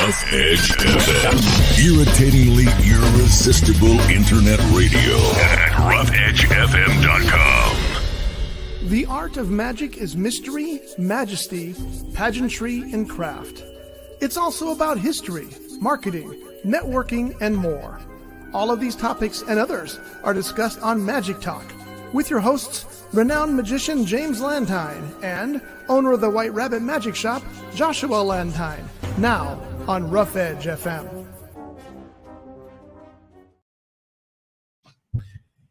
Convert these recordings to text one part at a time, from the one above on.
Rough Edge FM. Irritatingly irresistible internet radio at roughedgefm.com. The art of magic is mystery, majesty, pageantry, and craft. It's also about history, marketing, networking, and more. All of these topics and others are discussed on Magic Talk with your hosts, renowned magician James Lantine and owner of the White Rabbit Magic Shop, Joshua Lantine. Now on Rough Edge FM.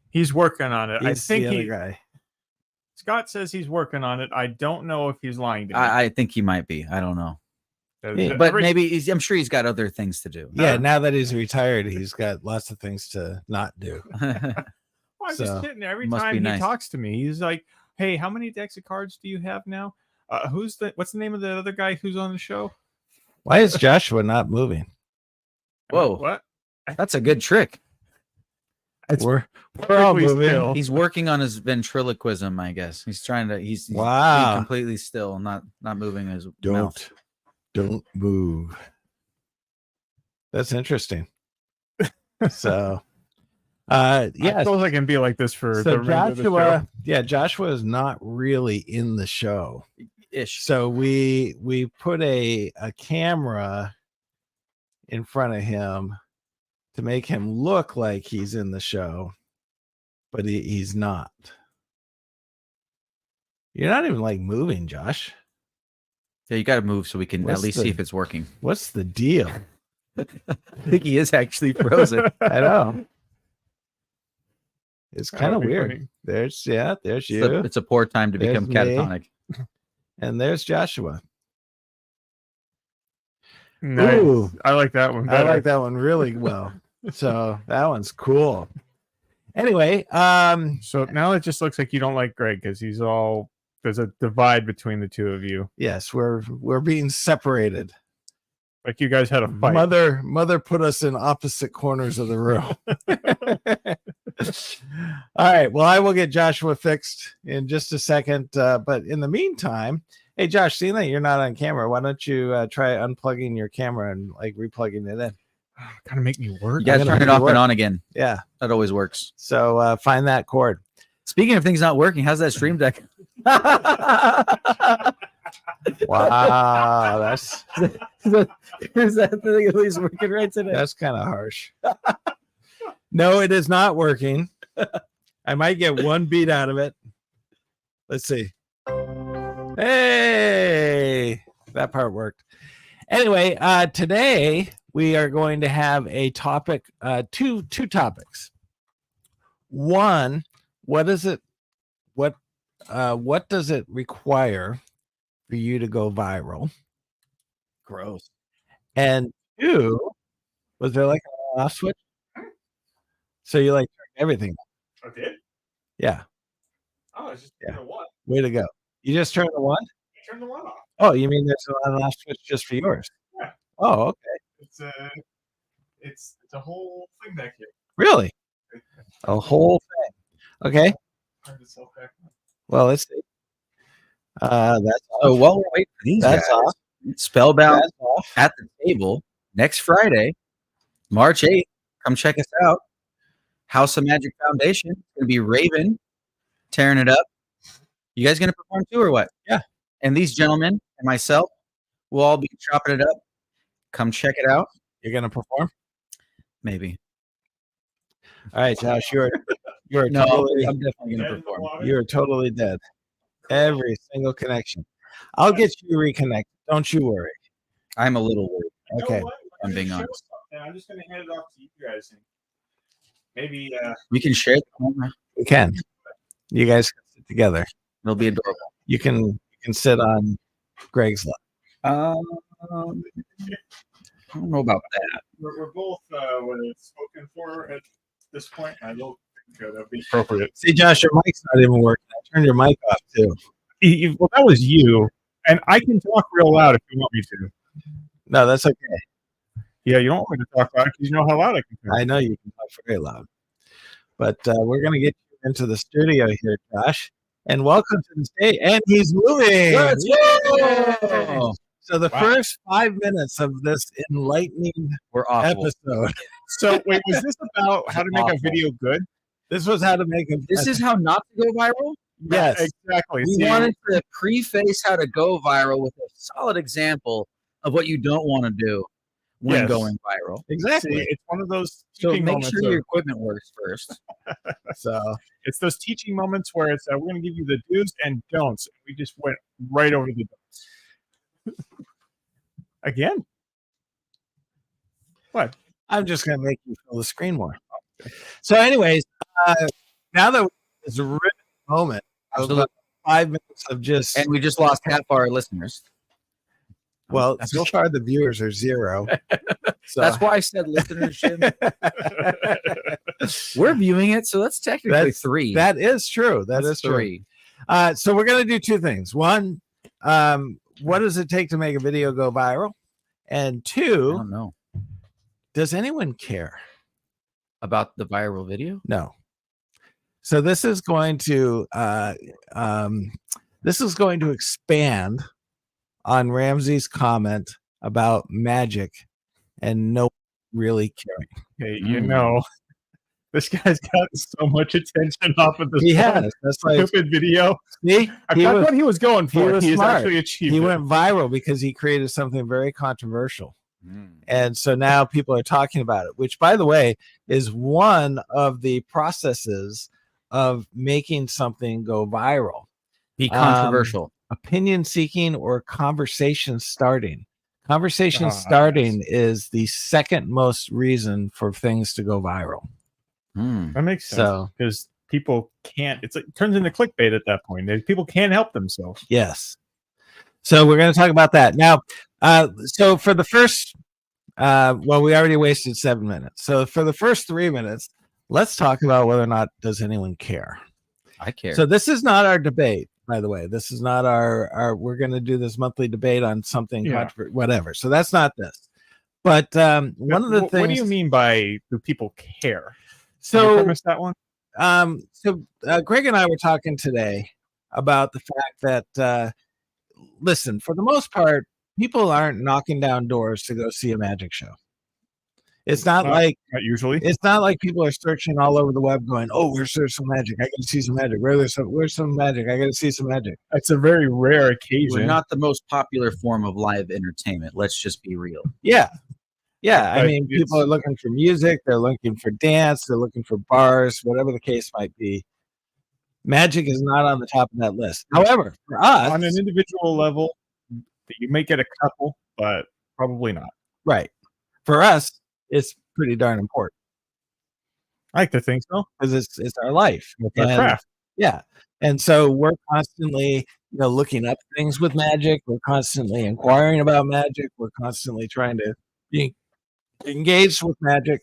He's working on it. He's I think the other guy. Scott says he's working on it. I don't know if he's lying to me. I think he might be. I don't know. Yeah, But maybe I'm sure he's got other things to do. Yeah, now that he's retired, he's got lots of things to not do. Well, I'm So, just kidding. Every must time be he nice. talks to me, he's like, "Hey, how many decks of cards do you have now? What's the name of the other guy who's on the show? Why is Joshua not moving? Whoa, What? that's a good trick. We're all Perfectly moving. still. He's working on his ventriloquism, I guess. He's trying to. He's Wow. being completely still, not moving his mouth. Don't move. That's interesting. So, I yeah. suppose I can be like this for So the remainder of the show. Joshua is not really in the show. Ish. So we put a camera in front of him to make him look like he's in the show, but he's not. You're not even like moving, Josh. Yeah, you got to move so we can What's at least the- see if it's working. What's the deal? I think he is actually frozen. I know. It's That kind of would be weird. funny. There's It's you, a, it's a poor time to There's become me. catatonic. and there's Joshua. Nice. Ooh. I like that one. I Better. like that one really well. So that one's cool. Anyway, So now it just looks like you don't like Greg because he's all. There's a divide between the two of you. yes, we're being separated. Like you guys had a fight. Mother put us in opposite corners of the room. All right. Well, I will get Joshua fixed in just a second. But in the meantime, hey, Josh, seeing that you're not on camera, why don't you try unplugging your camera and like replugging it in? Kind of make me work. You got to gonna turn it make it off work. and on again. Yeah. That always works. So find that cord. Speaking of things not working, how's that stream deck? Wow. That's Is that thing at least working right today? That's kind of harsh. No, it is not working. I might get one beat out of it. Let's see. Hey, that part worked. Anyway, today we are going to have a topic, two topics. One, what does it require for you to go viral? Gross. And two, was there like an off switch? So you like turned everything on. I did. Yeah, Oh, it's just Yeah. one. way to go. You just turned the one? I turned the one off. Oh, you mean there's an off switch just for yours? Yeah. Oh, okay. It's a whole thing back here. Really? A whole thing. Okay. Turned itself back on. Well, let's see. That's So off. while we're waiting for these That's guys, off. Spellbound That's off. at the table next Friday, March 8th. Come check us out. House of Magic Foundation. It's going to be Raven tearing it up. You guys going to perform too or what? Yeah. And these gentlemen and myself will all be chopping it up. Come check it out. You're gonna perform? Maybe. All right, Josh. You're No, totally I'm definitely going Dead to in the perform. water. you're totally dead. Every single connection. I'll get you reconnected. Don't you worry. I'm a little worried. You know Okay. what? I'm being gonna honest. show something. I'm just going to hand it off to you guys. And maybe We can share the camera. We can. You guys can sit together. It'll be adorable. You can sit on Greg's lap. I don't know about that. we're both what it's spoken for at this point. I don't think that would be appropriate. See, Josh, your mic's not even working. I turned your mic off too. Well, that was you, and I can talk real loud if you want me to. No, that's okay. Yeah, you don't want me to talk loud because you know how loud I can talk. I know you can talk very loud. But we're going to get you into the studio here, Josh. And welcome to the stage. And he's moving. Let's Yay! go! So the Wow. first 5 minutes of this enlightening We're awful. episode, So wait, was this about how to make a Awful. video good? this was how to make a. This is how not to go viral. Yes. exactly. We See, wanted to preface how to go viral with a solid example of what you don't want to do when Yes. going viral. exactly. see, it's one of those So teaching make moments. sure your equipment works first. So It's those teaching moments where it's we're going to give you the do's and don'ts. We just went right over the don'ts. Again. What? I'm just going to make you fill the screen more. So, anyways, now that it's a written moment of Absolutely. 5 minutes of just, And we just lost half our listeners. well, so far the viewers are 0. So That's why I said listenership. We're viewing it, so that's technically That's- 3. that is true. That That's is true. 3. So we're going to do 2 things. One, what does it take to make a video go viral? And I 2, don't know does anyone care? about the viral video. No. So this is going to expand on Ramsey's comment about magic and no really caring. Hey, you know, this guy's got so much attention off of this He has. That's like, stupid video. see, I thought what he was going for. was He has smart. actually achieved he it. went viral because he created something very controversial. Mm. And so now people are talking about it, which, by the way, is one of the processes of making something go viral. Be controversial. Opinion seeking or conversation starting. Conversation Ah, starting is the second most reason for things to go viral. Mm. That makes sense. So, Because people can't, it turns into clickbait at that point. People can't help themselves. yes. So we're going to talk about that. Now, so for the first, well, we already wasted 7 minutes. So for the first 3 minutes, let's talk about whether or not does anyone care. I care. So this is not our debate, by the way. This is not our we're going to do this monthly debate on something, Yeah. whatever. So that's not this. But one of the things. What do you mean by do people care? Can you So, premise that one? Greg and I were talking today about the fact that, listen, for the most part, people aren't knocking down doors to go see a magic show. It's not like Not usually. it's not like people are searching all over the web, going, "Oh, where's there some magic? I got to see some magic. Where's some magic? I got to see some magic." It's a very rare We're occasion. not the most popular form of live entertainment. Let's just be real. Yeah. Yeah. I But mean, people are looking for music, they're looking for dance, they're looking for bars, whatever the case might be. Magic is not on the top of that list. However, for us, on an individual level, you may get a couple, but probably not. right. For us, it's pretty darn important I like to think so. because it's our life. It's our And- craft. Yeah. And so we're constantly, looking up things with magic. We're constantly inquiring about magic. We're constantly trying to be engaged with magic.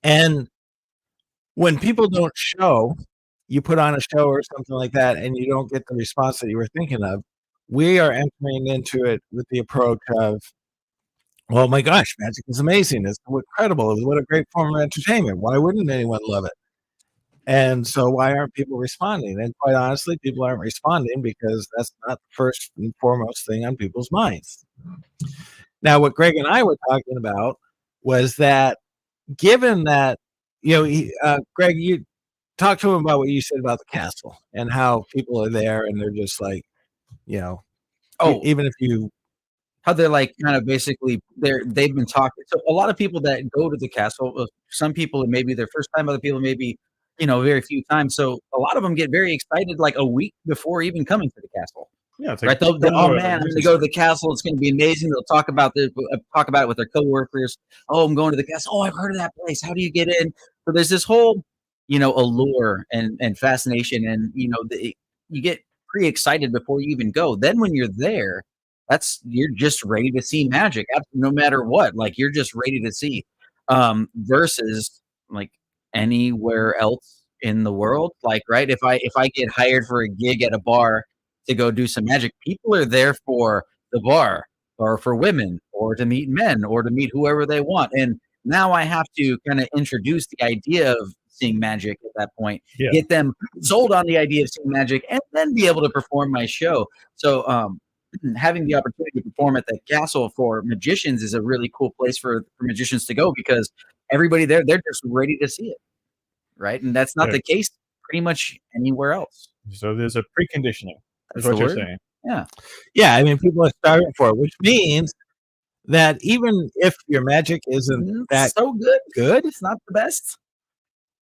And when people don't show, you put on a show or something like that, and you don't get the response that you were thinking of, we are entering into it with the approach of, oh my gosh, magic is amazing. It's incredible. What a great form of entertainment. Why wouldn't anyone love it? And so why aren't people responding? And quite honestly, people aren't responding because that's not the first and foremost thing on people's minds. Now, what Greg and I were talking about was that given that, Greg, you talked to him about what you said about the castle and how people are there and they're just like, Oh, even if you, how they're like kind of basically they've been talking. So a lot of people that go to the castle, some people it may be their first time, other people maybe very few times. So a lot of them get very excited like a week before even coming to the castle. Yeah, it's Right? like, Oh man, I'm going to go to the castle. It's going to be amazing. They'll talk about it with their coworkers. Oh, I'm going to the castle. Oh, I've heard of that place. How do you get in? So there's this whole, allure and fascination, and you get pretty excited before you even go. Then when you're there, you're just ready to see magic, no matter what. Like you're just ready to see, versus like anywhere else in the world. Like, right? If I get hired for a gig at a bar to go do some magic, people are there for the bar or for women or to meet men or to meet whoever they want. And now I have to kind of introduce the idea of seeing magic at that point, Yeah. get them sold on the idea of seeing magic, and then be able to perform my show. So having the opportunity to perform at the castle for magicians is a really cool place for magicians to go, because everybody there, they're just ready to see it, right? And that's not Yeah. the case pretty much anywhere else. So there's a preconditioning. That's That's what the you're word. saying. Yeah. Yeah, I mean, people are starving for it, which means that even if your magic isn't that so good. good, It's not the best.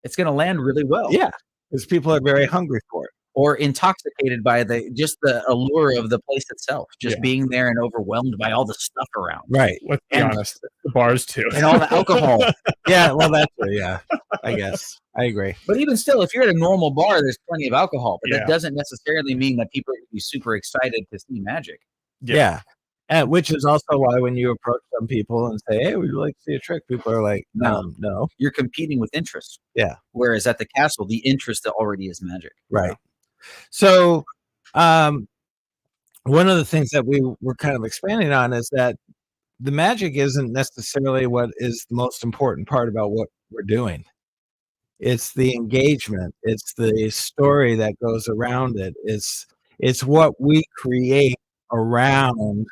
It's going to land really well. yeah, because people are very hungry for it. Or intoxicated by the allure of the place itself, just Yeah. being there and overwhelmed by all the stuff around. Right. Let's be And- honest, the bars too. And all the alcohol. Yeah, well, that's true. Yeah, I guess. I agree. But even still, if you're at a normal bar, there's plenty of alcohol. But Yeah. that doesn't necessarily mean that people are going to be super excited to see magic. Yeah. And which is also why when you approach some people and say, "Hey, would you like to see a trick?" People are like, no. You're competing with interest. Yeah. Whereas at the castle, the interest already is magic. Right. So, one of the things that we were kind of expanding on is that the magic isn't necessarily what is the most important part about what we're doing. It's the engagement. It's the story that goes around it. It's what we create around,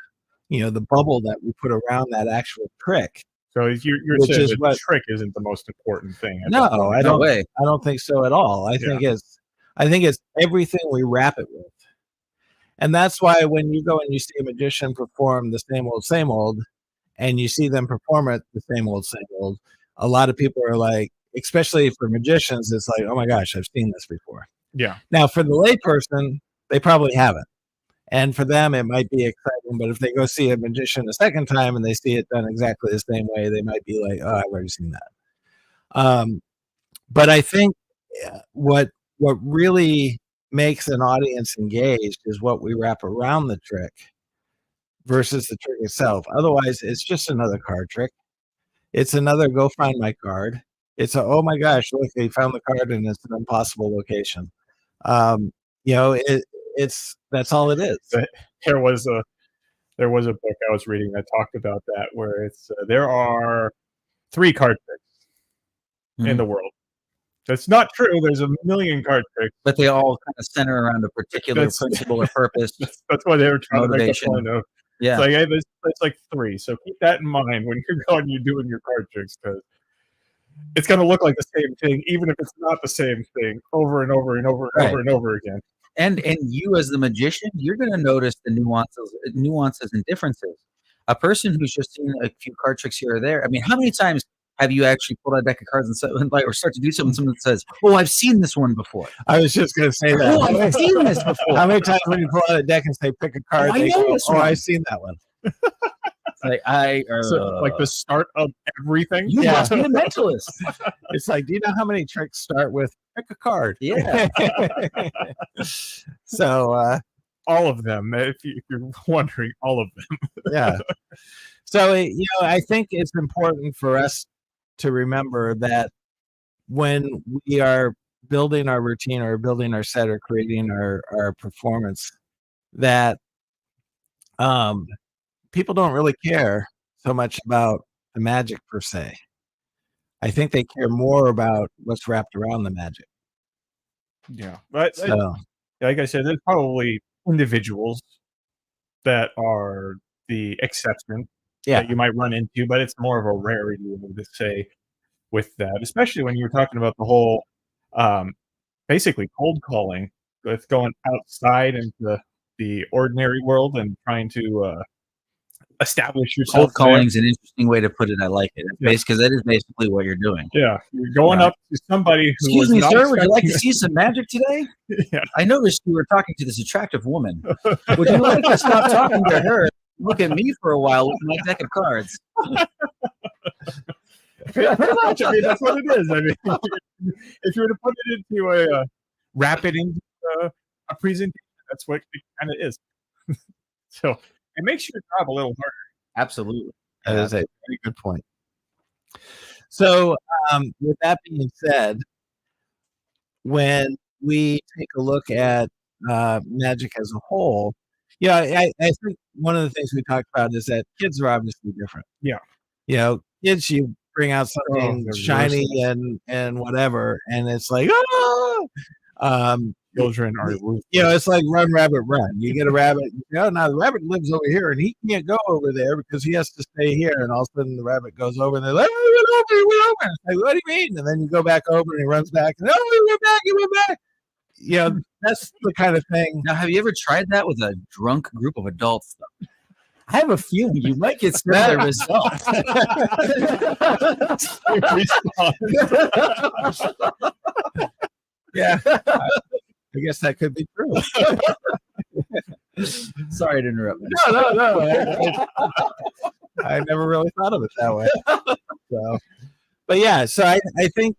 the bubble that we put around that actual trick. So you're Which saying is that what- the trick isn't the most important thing. No, I No don't. way. I don't think so at all. I think it's everything we wrap it with. And that's why when you go and you see a magician perform the same old, and you see them perform it the same old, a lot of people are like, especially for magicians, it's like, oh my gosh, I've seen this before. Yeah. Now, for the layperson, they probably haven't. And for them, it might be exciting. But if they go see a magician a second time and they see it done exactly the same way, they might be like, oh, I've already seen that. But I think what really makes an audience engaged is what we wrap around the trick versus the trick itself. Otherwise, it's just another card trick. It's another go find my card. It's oh my gosh, look, they found the card and it's an impossible location. It's that's all it is. There was a book I was reading that talked about that, where it's there are 3 card tricks in the world. That's not true. There's a million card tricks. But they all kind of center around a particular That's- principle or purpose. That's why they were trying to make a Motivation. point of. Yeah. It's like, hey, there's like 3. So keep that in mind when you're going, you're doing your card tricks, because it's going to look like the same thing, even if it's not the same thing, over and over and over and Right. over and over again. And you as the magician, you're going to notice the nuances and differences. A person who's just seen a few card tricks here or there. I mean, how many times have you actually pulled out a deck of cards or start to do something? Someone says, "Oh, I've seen this one before." I was just going to say that. Oh, I've seen this before. How many times when you pull out a deck and say pick a card, Oh, I they know go, this "Oh, one." I've seen that one." Like Like the start of everything. you Yeah. must be a mentalist. It's like, do you know how many tricks start with pick a card? Yeah. So All of them. If you're wondering, all of them. yeah. So I think it's important for us to remember that when we are building our routine or building our set or creating our performance, that people don't really care so much about the magic per se. I think they care more about what's wrapped around the magic. Yeah. But So like I said, there's probably individuals that are the exception yeah, that you might run into, but it's more of a rarity, I would say, with that, especially when you were talking about the whole basically cold calling, with going outside into the ordinary world and trying to establish yourself. Cold there. calling is an interesting way to put it. I like it. Yeah. Because that is basically what you're doing. Yeah, you're going Right. up to somebody who Excuse was me, not sir. Would you like to expecting- see some magic today? Yeah. I noticed you were talking to this attractive woman. Would you like to stop talking to her? Look at me for a while with my deck of cards. Yeah, pretty much. I mean, that's what it is. I mean, if you were to put it into a wrap it into a presentation, that's what it kind of is. So it makes your job a little harder. Absolutely. that is a very good point. So, with that being said, when we take a look at magic as a whole, I think one of the things we talked about is that kids are obviously different. Yeah. Kids, you bring out something they're shiny and whatever, and it's like, oh! children are ruthless. it's like run, rabbit, run. You get a rabbit. Now the rabbit lives over here, and he can't go over there because he has to stay here. And all of a sudden, the rabbit goes over, and they're like, "Oh, he went over." It's like, what do you mean? And then you go back over, and he runs back, and he went back. That's the kind of thing. Now, have you ever tried that with a drunk group of adults? Though? I have a feeling you might get similar results. Yeah, I guess that could be true. Sorry to interrupt. No. I never really thought of it that way. So, but yeah, so I think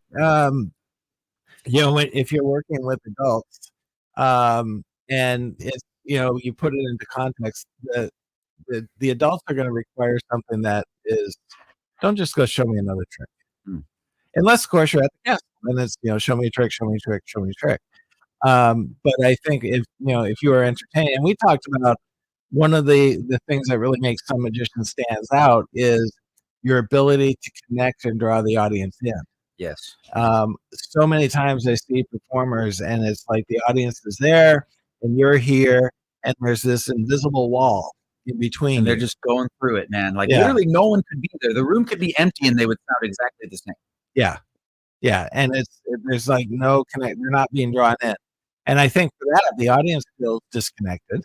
if you're working with adults, and it's you put it into context, the adults are going to require something that is, don't just go show me another trick, unless of course you're at the castle, and it's show me a trick, show me a trick, show me a trick. But I think if you are entertained, and we talked about one of the things that really makes some magicians stands out is your ability to connect and draw the audience in. Yes. So many times I see performers, and it's like the audience is there, and you're here, and there's this invisible wall in between. And they're just going through it, man. Like Yeah. literally, no one could be there. The room could be empty, and they would sound exactly the same. Yeah, and there's like no connect. They're not being drawn in, and I think for that the audience feels disconnected,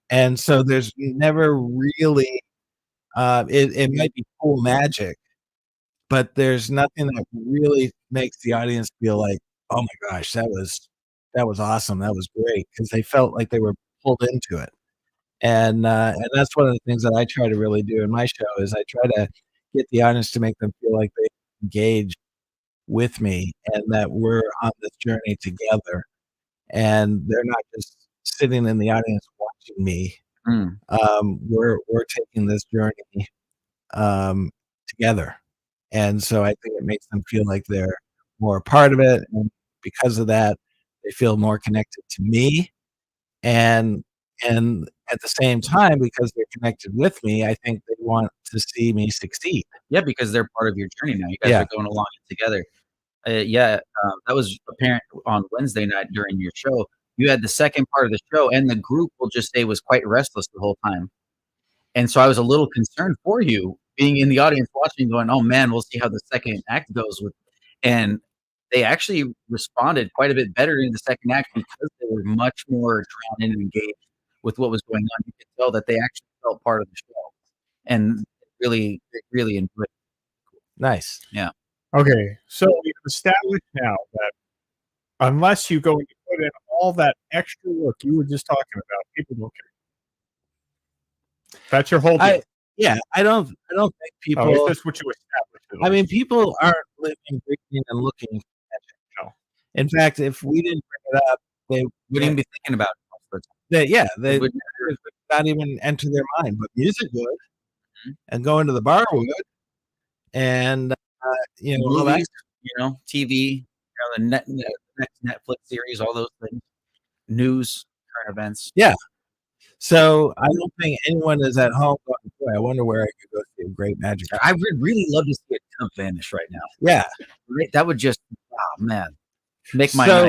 and so there's never really. It might be cool magic, but there's nothing that really makes the audience feel like, oh my gosh, that was awesome, that was great, because they felt like they were pulled into it, and that's one of the things that I try to really do in my show is I try to get the audience to make them feel like they engage with me and that we're on this journey together, and they're not just sitting in the audience watching me. We're taking this journey together, and so I think it makes them feel like they're more a part of it, and because of that, they feel more connected to me, and at the same time, because they're connected with me, I think they want to see me succeed. Yeah, because they're part of your journey now. You guys Yeah. are going along together. That was apparent on Wednesday night during your show. You had the second part of the show, and the group will just say was quite restless the whole time. And so I was a little concerned for you being in the audience watching, going, "Oh man, we'll see how the second act goes." And they actually responded quite a bit better in the second act because they were much more drawn in and engaged with what was going on. You could tell that they actually felt part of the show, and really enjoyed it. Nice. Okay, so we've established now that unless you go and put in all that extra work you were just talking about, people don't care. That's your whole deal. I don't think people. It's just what you established. I mean, people aren't living, breathing, and looking for magic. No. In fact, if we didn't bring it up, they Wouldn't even be thinking about it most of the time. they would would not even enter their mind. But music would, and going to the bar would, and all that. Movies, TV, the next Netflix series, all those things, news, current events. So I don't think anyone is at home going, boy, I wonder where I could go see a great magic. I would really love to see it come vanish right now. Yeah. Right? That would just, man, make my So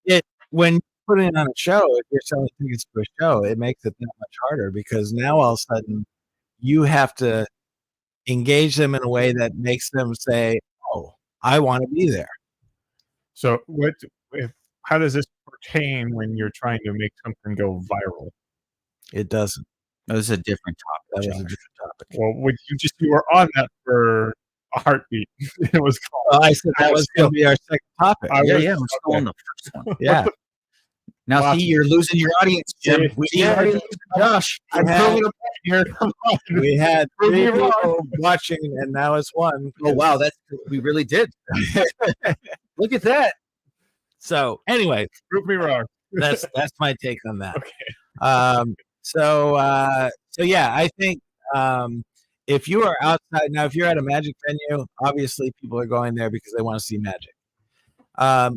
night. when you put it on a show, if you're selling tickets to a show, it makes it that much harder because now all of a sudden you have to engage them in a way that makes them say, oh, I want to be there. So how does this pertain when you're trying to make something go viral? It doesn't. That was a different That topic. was a different topic. Well, you were on that for a heartbeat. It was called. Well, I said that was going to be our second topic. I was- We're still on the first one. Yeah. Now, Wow. see, you're losing your audience, Jim. Yeah. You're losing Josh. I'm had- proving a point here. Come on. We had Prove me three wrong. people watching, and now it's one. Oh, wow. We really did. Look at that. So anyway, Prove me wrong. that's my take on that. Okay. So yeah, I think if you are outside now, if you're at a magic venue, obviously people are going there because they want to see magic.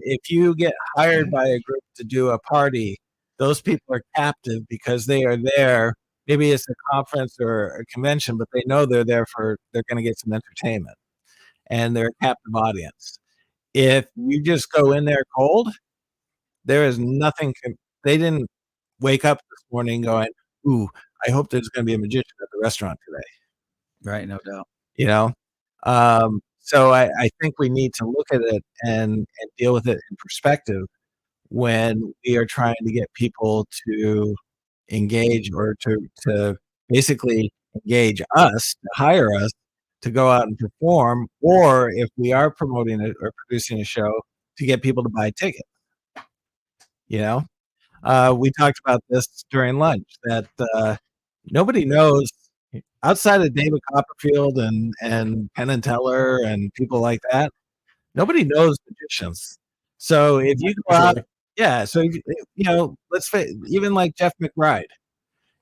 If you get hired by a group to do a party, those people are captive because they are there. Maybe it's a conference or a convention, but they know they're going to get some entertainment, and they're a captive audience. If you just go in there cold, There is nothing. They didn't wake up this morning going, "Ooh, I hope there's going to be a magician at the restaurant today." Right, no doubt. You know, so I think we need to look at it and deal with it in perspective when we are trying to get people to engage or to basically engage us, to hire us to go out and perform, or if we are promoting it or producing a show, to get people to buy tickets. You know, we talked about this during lunch that nobody knows outside of David Copperfield and Penn and Teller and people like that. Nobody knows magicians. So if you go out, so you know, let's say even like Jeff McBride.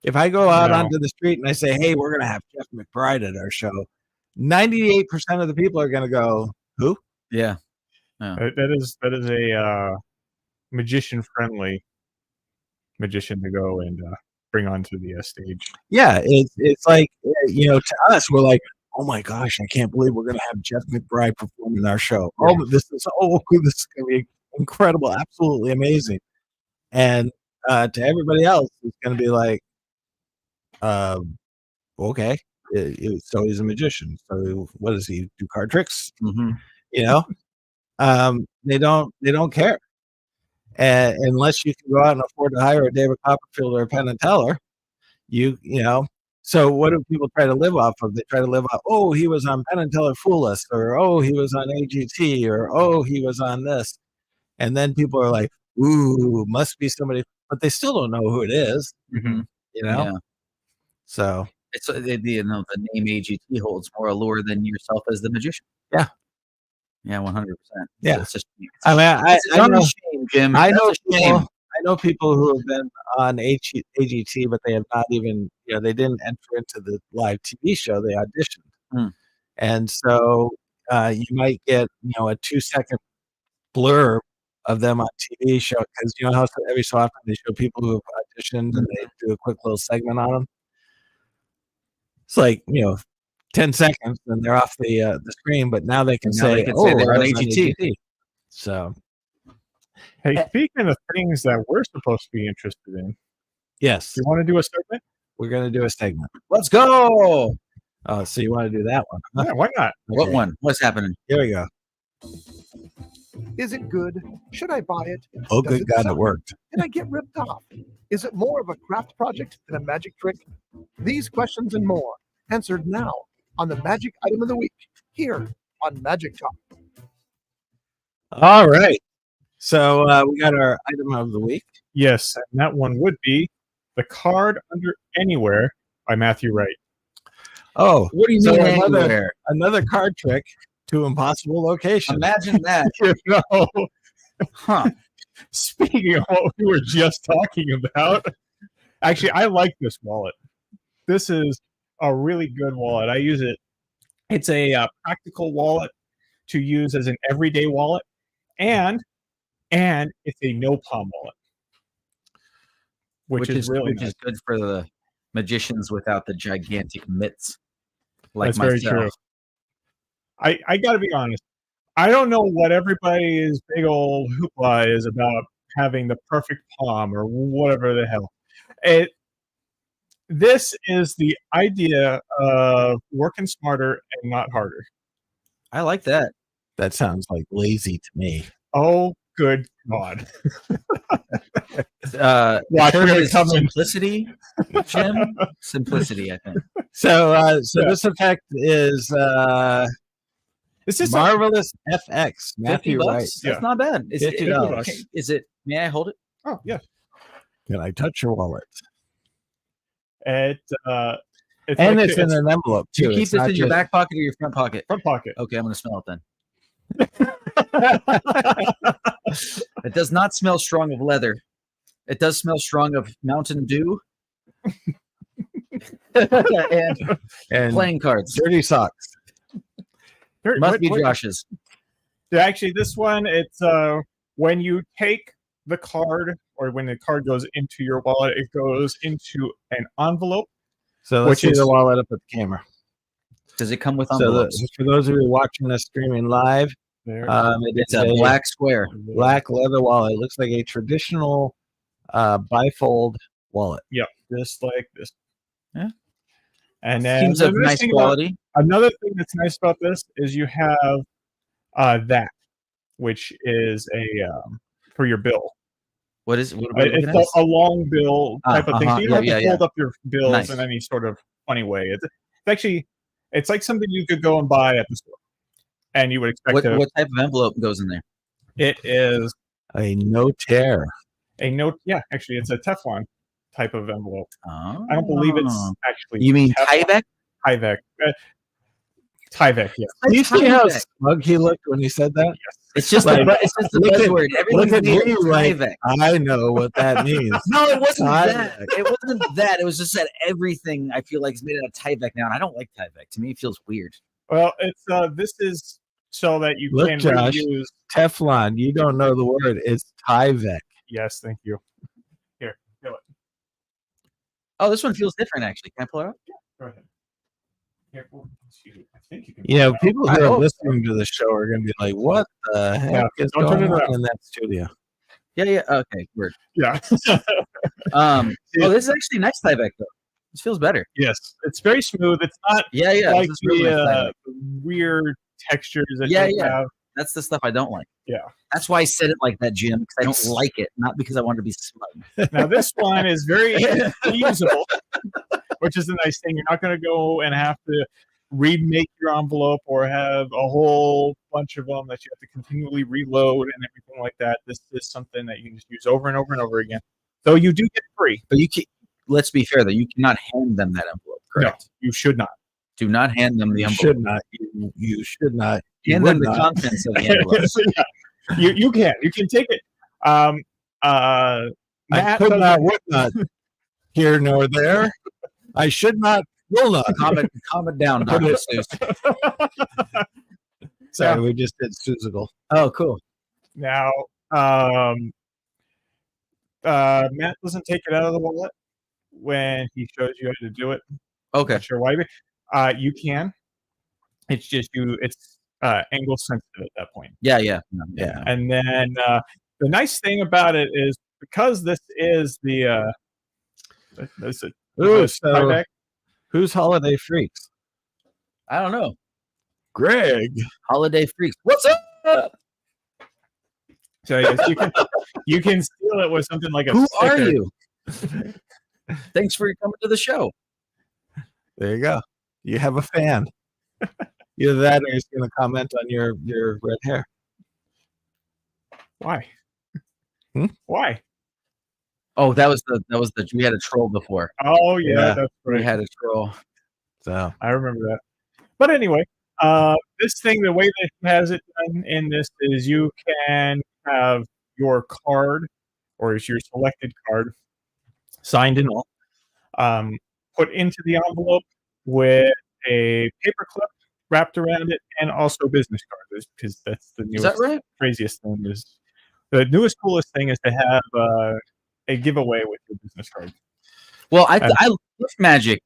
If I go out onto the street and I say, "Hey, we're going to have Jeff McBride at our show," 98% of the people are going to go, "Who?" Yeah. That is a magician-friendly magician to go and bring onto the stage. Yeah, it's like, you know, to us, we're like, "Oh my gosh, I can't believe we're going to have Jeff McBride perform in our show. Oh, this is going to be incredible, absolutely amazing." And to everybody else, it's going to be like, okay, so he's a magician. So what does he do? Card tricks? Mm-hmm. You know, they don't care. Unless you can go out and afford to hire a David Copperfield or a Penn and Teller, you know. So what do people try to live off of? They try to live off, "Oh, he was on Penn and Teller Fool Us," or "Oh, he was on AGT," or "Oh, he was on this," and then people are like, "Ooh, must be somebody," but they still don't know who it is. Mm-hmm. You know. Yeah. So it's the name AGT holds more allure than yourself as the magician. Yeah. Yeah, 100%. Yeah. It's just, I mean, I know, shame, Jim. I That's know a shame. I know people who have been on AGT, but they have not even, you know, they didn't enter into the live TV show. They auditioned, and so you might get, you know, a 2-second blurb of them on TV show, because you know how every so often they show people who have auditioned and they do a quick little segment on them. It's like, you know, 10 seconds and they're off the screen, but now they can say they're on AGT. So, hey, speaking of things that we're supposed to be interested in, yes, you want to do a segment? We're going to do a segment. Let's go. Oh, so you want to do that one? Huh? Yeah, why not? Okay. What one? What's happening? Here we go. Is it good? Should I buy it? Oh, Does good God, suck? it worked. Did I get ripped off? Is it more of a craft project than a magic trick? These questions and more answered now on the Magic Item of the Week here on Magic Talk. All right. So we got our item of the week. Yes, and that one would be The Card Under Anywhere by Matthew Wright. Oh, What do you so mean anywhere? another card trick to impossible location. Imagine that. You know, Huh. speaking of what we were just talking about, actually, I like this wallet. This is a really good wallet. I use it. It's a practical wallet to use as an everyday wallet, and it's a no palm wallet, which is really nice. good for the magicians without the gigantic mitts. Like That's myself. very true. I got to be honest. I don't know what everybody's big old hoopla is about having the perfect palm or whatever the hell. This is the idea of working smarter and not harder. I like that. That sounds like lazy to me. Oh, good God. The Watch, term we're gonna is come in. simplicity, Jim. Simplicity, I think. So Yeah. this effect is This is Marvelous FX. Matthew $50? Wright. That's Yeah. not bad. Is it, $50. okay, is it? May I hold it? Oh, yeah. Can I touch your wallet? It's And like it's in an envelope Do too. you keep It's this not in your just- back pocket or your front pocket? front pocket. Okay, I'm gonna smell it then. It does not smell strong of leather. It does smell strong of Mountain Dew and and playing cards. dirty socks. Here, Must wait, be wait. Josh's. Actually, this one, it's when you take the card or when the card goes into your wallet, it goes into an envelope. So let's Which see is- the wallet up at the camera. Does it come with So envelopes? for those of you watching us streaming live, There. It's It's a black square. black leather wallet. It looks like a traditional bifold wallet. Yep, just like this. Yeah. And then Seems the of nice nice thing about- quality. another thing that's nice about this is you have that, which is a for your bill. What is? What am I looking It's at? a long bill type of thing. So you don't have to hold up your bills Nice. in any sort of funny way. It's actually it's like something you could go and buy at the store, and you would expect What, to. what type of envelope goes in there? It is A no tear. a note. Yeah, actually, it's a Teflon type of envelope. Oh. I don't believe it's actually. You mean Teflon. Tyvek? Tyvek. Tyvek, yes. Do you see how Tyvek. smug he looked when he said that? It's just Like, it's just the look at- buzzword. look Everything's at made you, of like, Tyvek. I know what that means. No, it wasn't Tyvek. that. It wasn't that. It was just that everything I feel like is made out of Tyvek now, and I don't like Tyvek. To me, it feels weird. Well, it's this is so that you Look, can Josh. reuse. Teflon. You don't know the word. It's Tyvek. Yes, thank you. Here, feel it. Oh, this one feels different actually. Can I pull it up? Go ahead. Here, well, I think you can. You know, pull it out. people I who are hope listening to the show are going to be like, "What the heck Yeah, is don't turn going it on around. in that studio?" Yeah. Okay. Word. Yeah. Oh, this is actually nice Tyvek though. This feels better. Yes, it's very smooth. It's not Yeah. like this is really nice Tyvek. the weird textures that Yeah, you yeah. have. That's the stuff I don't like. Yeah. That's why I said it like that, Jim, because I don't like it, not because I wanted to be smug. Now this one is very reusable, which is the nice thing. You're not going to go and have to remake your envelope or have a whole bunch of them that you have to continually reload and everything like that. This is something that you can just use over and over and over again. So you do get free. But you can. Let's be fair though. You cannot hand them that envelope. Correct. No, you should not. Do not hand them the You envelope. should not. You should not. You Hand them would the not. contents of the envelope. Yeah. You can take it. I Matt could doesn't- not, would not. Here nor there. I should not, will not. calm it down, Put Dr. it- Seuss. Sorry, we just did Susical. Oh, cool. Now, Matt doesn't take it out of the wallet when he shows you how to do it. Okay. Not sure why. You can. It's just it's angle sensitive at that point. Yeah. Yeah. And then the nice thing about it is because this is the Ooh, this so Tyvek, who's Holiday Freaks? I don't know. Greg. Holiday freaks. What's up? so yes, you can steal it with something like a Who sticker. are you? Thanks for coming to the show. There you go. You have a fan. Either that or he's going to comment on your red hair. Why? Hmm? Why? Oh, that was the we had a troll before. Oh yeah, Yeah. that's We right. had a troll. So I remember that. But anyway, this thing, the way that it has it done in this is you can have your card or your selected card signed and all, put into the envelope with a paper clip wrapped around it and also business cards because that's the Is newest, that right? craziest thing is the newest, coolest thing is to have a giveaway with your business card. Well, I And- gift magic.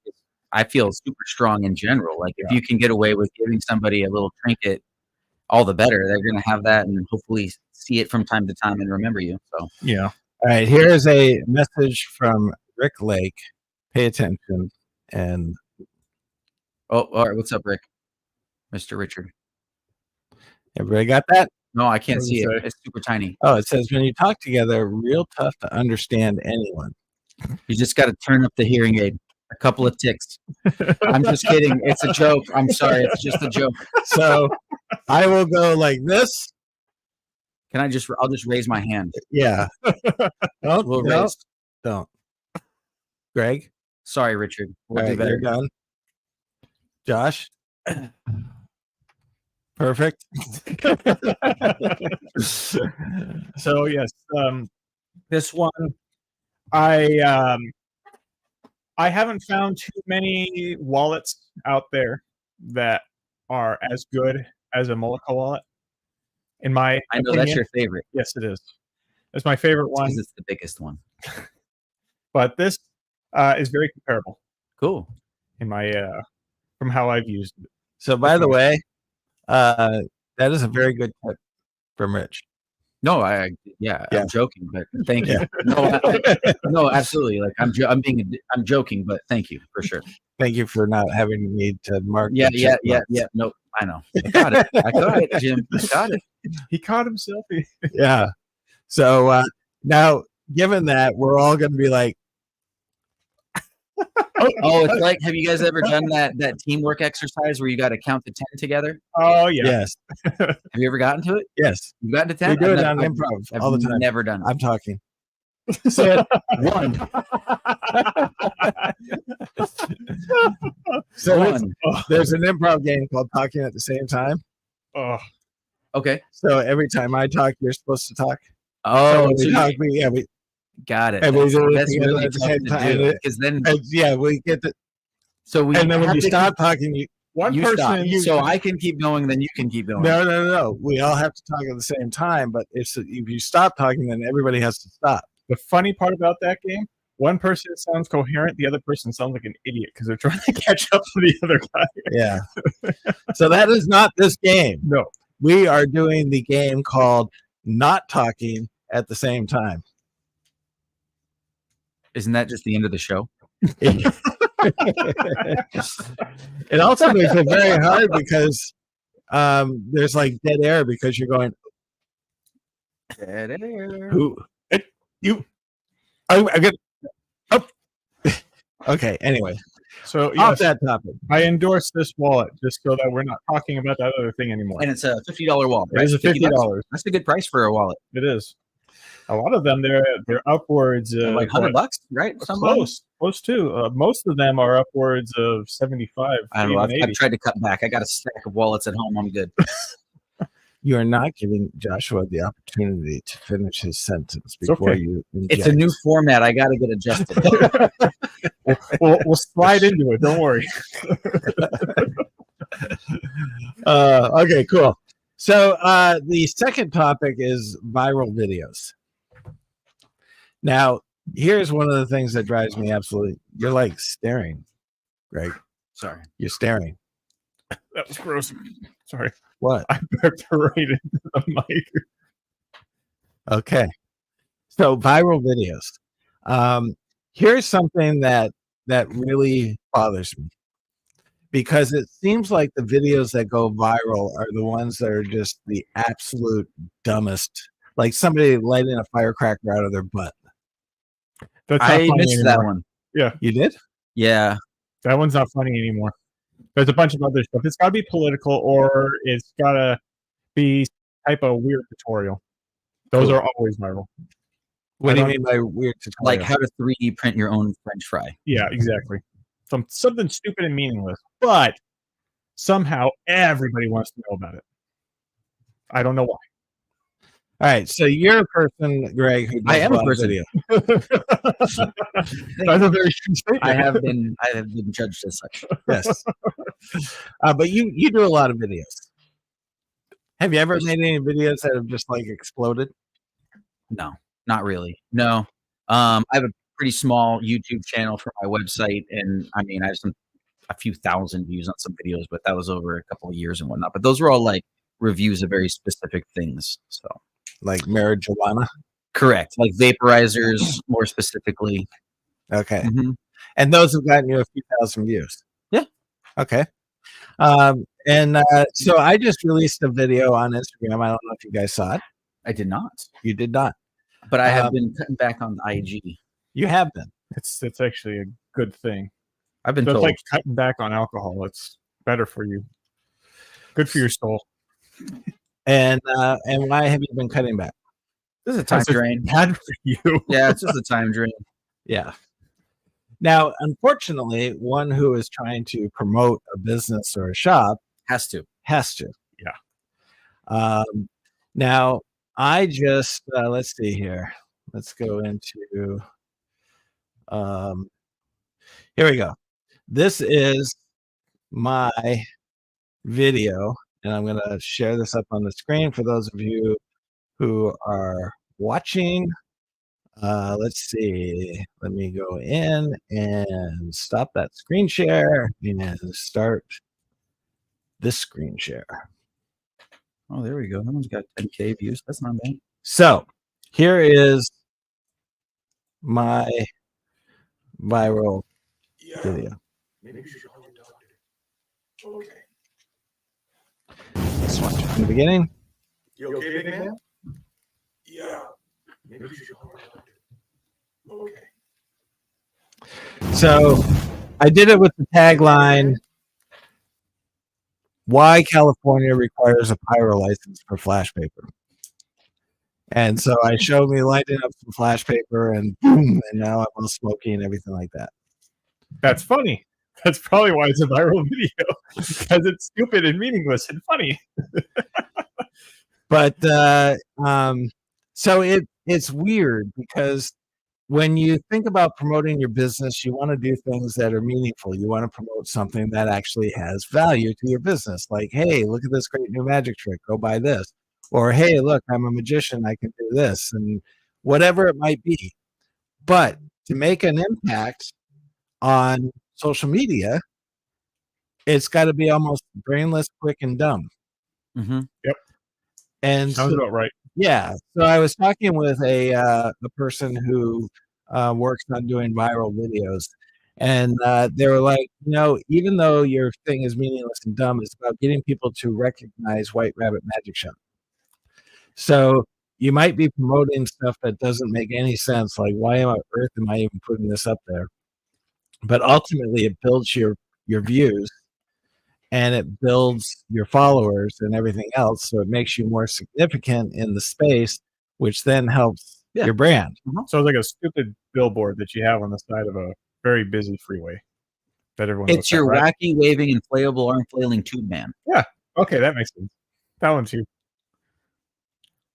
I feel super strong in general. Like if you can get away with giving somebody a little trinket, all the better. They're going to have that and hopefully see it from time to time and remember you. So Yeah. all right, here's a message from Rick Lake. Pay attention. And all right. What's up, Rick? Mr. Richard. everybody got that? No, I can't What does see it it. say? It's super tiny. Oh, it says when you talk together, real tough to understand anyone. You just got to turn up the hearing aid. A couple of ticks. I'm just kidding. It's a joke. I'm sorry. It's just a joke. So I will go like this. I'll just raise my hand. Yeah. Don't, We'll no, raise. don't. Greg, Sorry, Richard. We'll all do right, you're better. done. Josh. Perfect. So yes, this one I haven't found too many wallets out there that are as good as a Moloco wallet. In my I know opinion. that's your favorite. Yes, it is. It's my favorite one, Because it's the biggest one. but this is very comparable Cool. in my from how I've used it. So by the way, That is a very good tip from Rich. No, Yeah. I'm joking, but thank you. No, absolutely. Like I'm joking, but thank you for sure. Thank you for not having me to mark. Yeah. the check box. No, I know. I got it. I got it, Jim. I got it. He caught himself. Yeah. So now, given that, we're all going to be like, Oh, it's like, have you guys ever done that teamwork exercise where you got to count to 10 together? Oh yeah. yes, Have you ever gotten to it? yes. You gotten to 10? We do it I've on improv I've all the time. never done it. I'm talking. So One. So One. there's an improv game called Talking at the Same Time. Oh, Okay. So every time I talk, you're supposed to talk. Oh, when we talk, we got it. and we do it That's together really at the tough same to time. do because then we get the so we and then when have you to stop talking, you one you person. stop. So I can keep going, then you can keep going. no. We all have to talk at the same time. But if you stop talking, then everybody has to stop. The funny part about that game, one person sounds coherent, the other person sounds like an idiot because they're trying to catch up to the other guy. Yeah. So that is not this game. No. We are doing the game called Not Talking at the Same Time. Isn't that just the end of the show? It also makes it very hard because there's like dead air because you're going, who? You? I'm gonna. Oh. Okay. Anyway, So off yes, that topic. I endorse this wallet just so that we're not talking about that other thing anymore. And it's a $50 wallet. It Right? is a $50. That's a good price for a wallet. It is. A lot of them, they're upwards of Like $100, right? Some of them? close to. Most of them are upwards of 75. I don't know. even I've 80. tried to cut back. I got a stack of wallets at home. I'm good. You are not giving Joshua the opportunity to finish his sentence It's before okay. you. It's a new format. I got to get adjusted. We'll slide into it. Don't worry. Okay, cool. So the second topic is viral videos. Now, here's one of the things that drives me absolutely. You're like staring, Greg. Sorry. You're staring. That was gross. Sorry. What? I burped right into the mic. Okay. So viral videos. Here's something that really bothers me because it seems like the videos that go viral are the ones that are just the absolute dumbest. Like somebody lighting a firecracker out of their butt. That's not I funny missed that anymore. one. You did? Yeah. That one's not funny anymore. There's a bunch of other stuff. It's got to be political or it's got to be type of weird tutorial. Those are always viral. What I do you don't- mean by weird tutorial? Like how to 3D print your own French fry. Yeah, exactly. Something stupid and meaningless, but somehow everybody wants to know about it. I don't know why. All right, so you're a person, Greg, who does I am a lot of person. video. That's a very true statement. I have been judged as such. Yes, but you do a lot of videos. Have you ever made any videos that have just like exploded? No, not really. No. I have a pretty small YouTube channel for my website, and I mean, I have a few thousand views on some videos, but that was over a couple of years and whatnot. But those were all like reviews of very specific things. So Like marijuana? correct, like vaporizers more specifically. Okay, Mhm. and those have gotten you a few thousand views. Yeah. Okay. So I just released a video on Instagram. I don't know if you guys saw it. I did not, You did not. but I have Um, been cutting back on IG. You have been. It's actually a good thing. I've been That's told. like cutting back on alcohol. It's better for you. Good for your soul. And why have you been cutting back? This is a time That's drain. bad for you. Yeah, it's just a time drain. Yeah. Now, unfortunately, one who is trying to promote a business or a shop Has to. has to. Yeah. Now, I just let's see here. Let's go into. Here we go. This is my video, and I'm going to share this up on the screen for those of you who are watching. Let's see. Let me go in and stop that screen share and start this screen share. Oh, there we go. That one's got 10K views. That's not bad. So here is my viral video. Let's watch it from the beginning. You okay, big man? Yeah. Maybe you should Okay. So I did it with the tagline, "Why California requires a pyro license for flash paper." And so I showed me lighting up some flash paper, and boom, and now I'm all smoky and everything like that. That's funny. That's probably why it's a viral video, because it's stupid and meaningless and funny. But so it's weird because when you think about promoting your business, you want to do things that are meaningful. You want to promote something that actually has value to your business. Like, hey, look at this great new magic trick. Go buy this. Or, hey, look, I'm a magician. I can do this. And whatever it might be. But to make an impact on social media, it's got to be almost brainless, quick, and dumb. Mm-hmm. Yep. And Sounds about right. yeah. So I was talking with a person who works on doing viral videos, and they were like, even though your thing is meaningless and dumb, it's about getting people to recognize White Rabbit Magic Shop. So you might be promoting stuff that doesn't make any sense, like why on earth am I even putting this up there? But ultimately, it builds your views, and it builds your followers and everything else. So it makes you more significant in the space, which then helps your brand. So it's like a stupid billboard that you have on the side of a very busy freeway. That everyone. It's your wacky, waving, inflatable, arm flailing tube man. Yeah. Okay, that makes sense. That one too.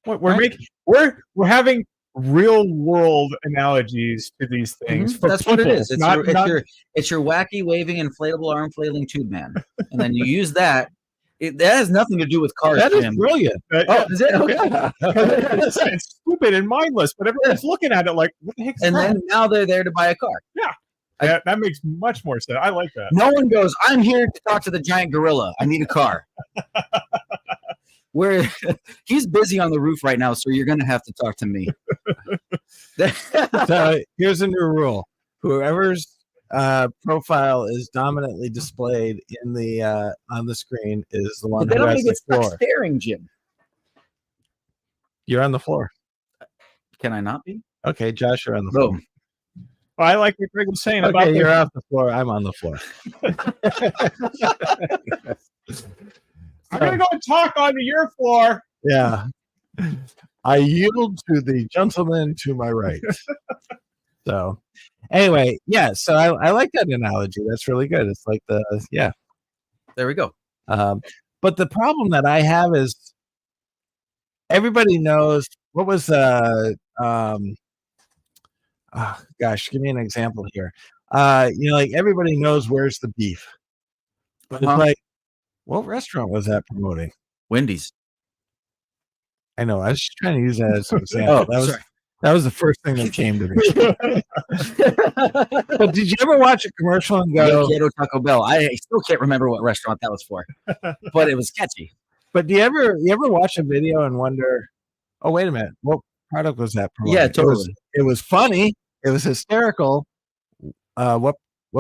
What we're having real world analogies to these things. Mm-hmm. That's people. what it is. It's Not your wacky, waving, inflatable, arm flailing tube man, and then you use that. That has nothing to do with cars. That is Jim. brilliant. Oh, is it? Okay. It's stupid and mindless, but everyone's looking at it like, what the heck? And then now they're there to buy a car. Yeah. That makes much more sense. I like that. No one goes, I'm here to talk to the giant gorilla. I need a car. He's busy on the roof right now, so you're going to have to talk to me. So here's a new rule: whoever's profile is dominantly displayed in the on the screen is the one But they who don't has even the start floor. staring, Jim. You're on the floor. Can I not be? Okay, Josh, you're on the floor. Boom. Well, I like what Greg was saying about Okay, you're off the floor. I'm on the floor. I'm gonna go and talk onto your floor. Yeah. I yield to the gentleman to my right. So anyway, yeah. So I like that analogy. That's really good. It's like There we go. but the problem that I have is everybody knows what was gosh, give me an example here. Like everybody knows where's the beef. But it's like, what restaurant was that promoting? Wendy's. I know. I was just trying to use that as an example. That was the first thing that came to me. But did you ever watch a commercial and go, Quiero Taco Bell? I still can't remember what restaurant that was for, but it was catchy. but do you ever watch a video and wonder, oh, wait a minute, what product was that promoting? Yeah, totally. It was funny. It was hysterical. What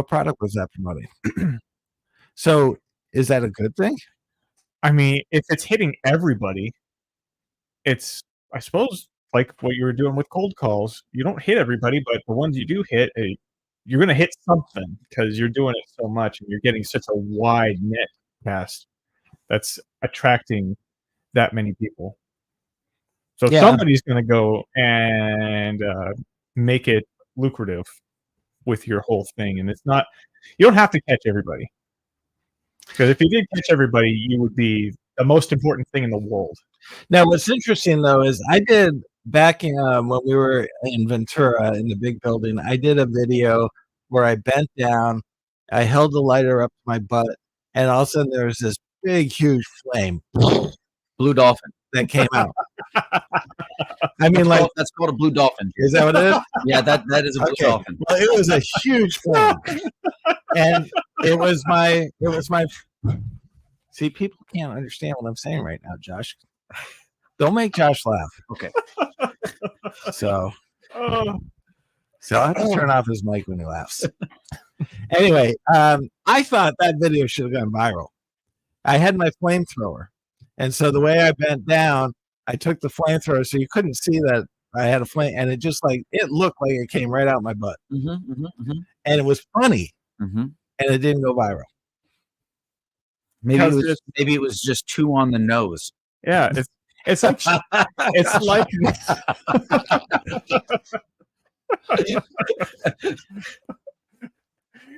product was that promoting? So is that a good thing? I mean, if it's hitting everybody, it's, I suppose, like what you were doing with cold calls. You don't hit everybody, but the ones you do hit, you're going to hit something because you're doing it so much and you're getting such a wide net cast that's attracting that many people. So somebody's going to go and make it lucrative with your whole thing. And it's not, you don't have to catch everybody. Because if you did catch everybody, you would be the most important thing in the world. Now, what's interesting, though, is I did back in, when we were in Ventura in the big building, I did a video where I bent down, I held the lighter up to my butt, and all of a sudden there was this big, huge flame. Blue dolphin. That came out. I mean, like, that's called a blue dolphin. Is that what it is? Yeah, that is a blue dolphin. Well, it was a huge flame, and it was my See, people can't understand what I'm saying right now, Josh. Don't make Josh laugh. Okay. So Oh, I'll have to turn off his mic when he laughs. Anyway, I thought that video should have gone viral. I had my flamethrower. And so the way I bent down, I took the flamethrower so you couldn't see that I had a flame. And it just like, it looked like it came right out my butt. And it was funny. And it didn't go viral. Maybe it was just too on the nose. yeah. It's like it's like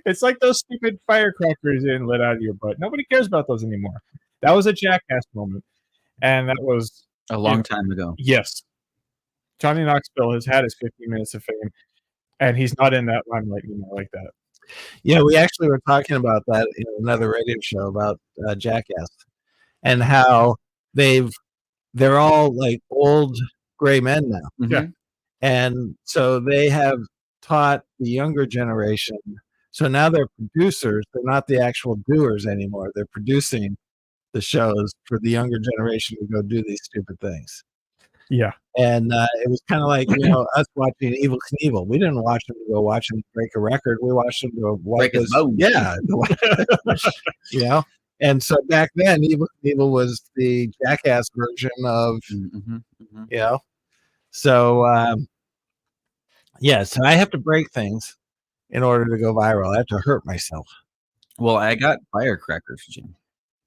it's like those stupid firecrackers in let out of your butt. Nobody cares about those anymore. That was a Jackass moment, and that was A long time ago. yes. Johnny Knoxville has had his 15 minutes of fame, and he's not in that limelight anymore like that. Yeah, we actually were talking about that in another radio show about Jackass and how they're all like old gray men now. Yeah. And so they have taught the younger generation. So now they're producers. They're not the actual doers anymore. They're producing the shows for the younger generation to go do these stupid things. Yeah. And it was kind of like, us watching Evel Knievel. We didn't watch them to go watch them break a record. We watched them to watch Break his bones. Yeah. And so back then, Evel Knievel was the Jackass version of, So, so I have to break things in order to go viral. I have to hurt myself. Well, I got firecrackers, Jim.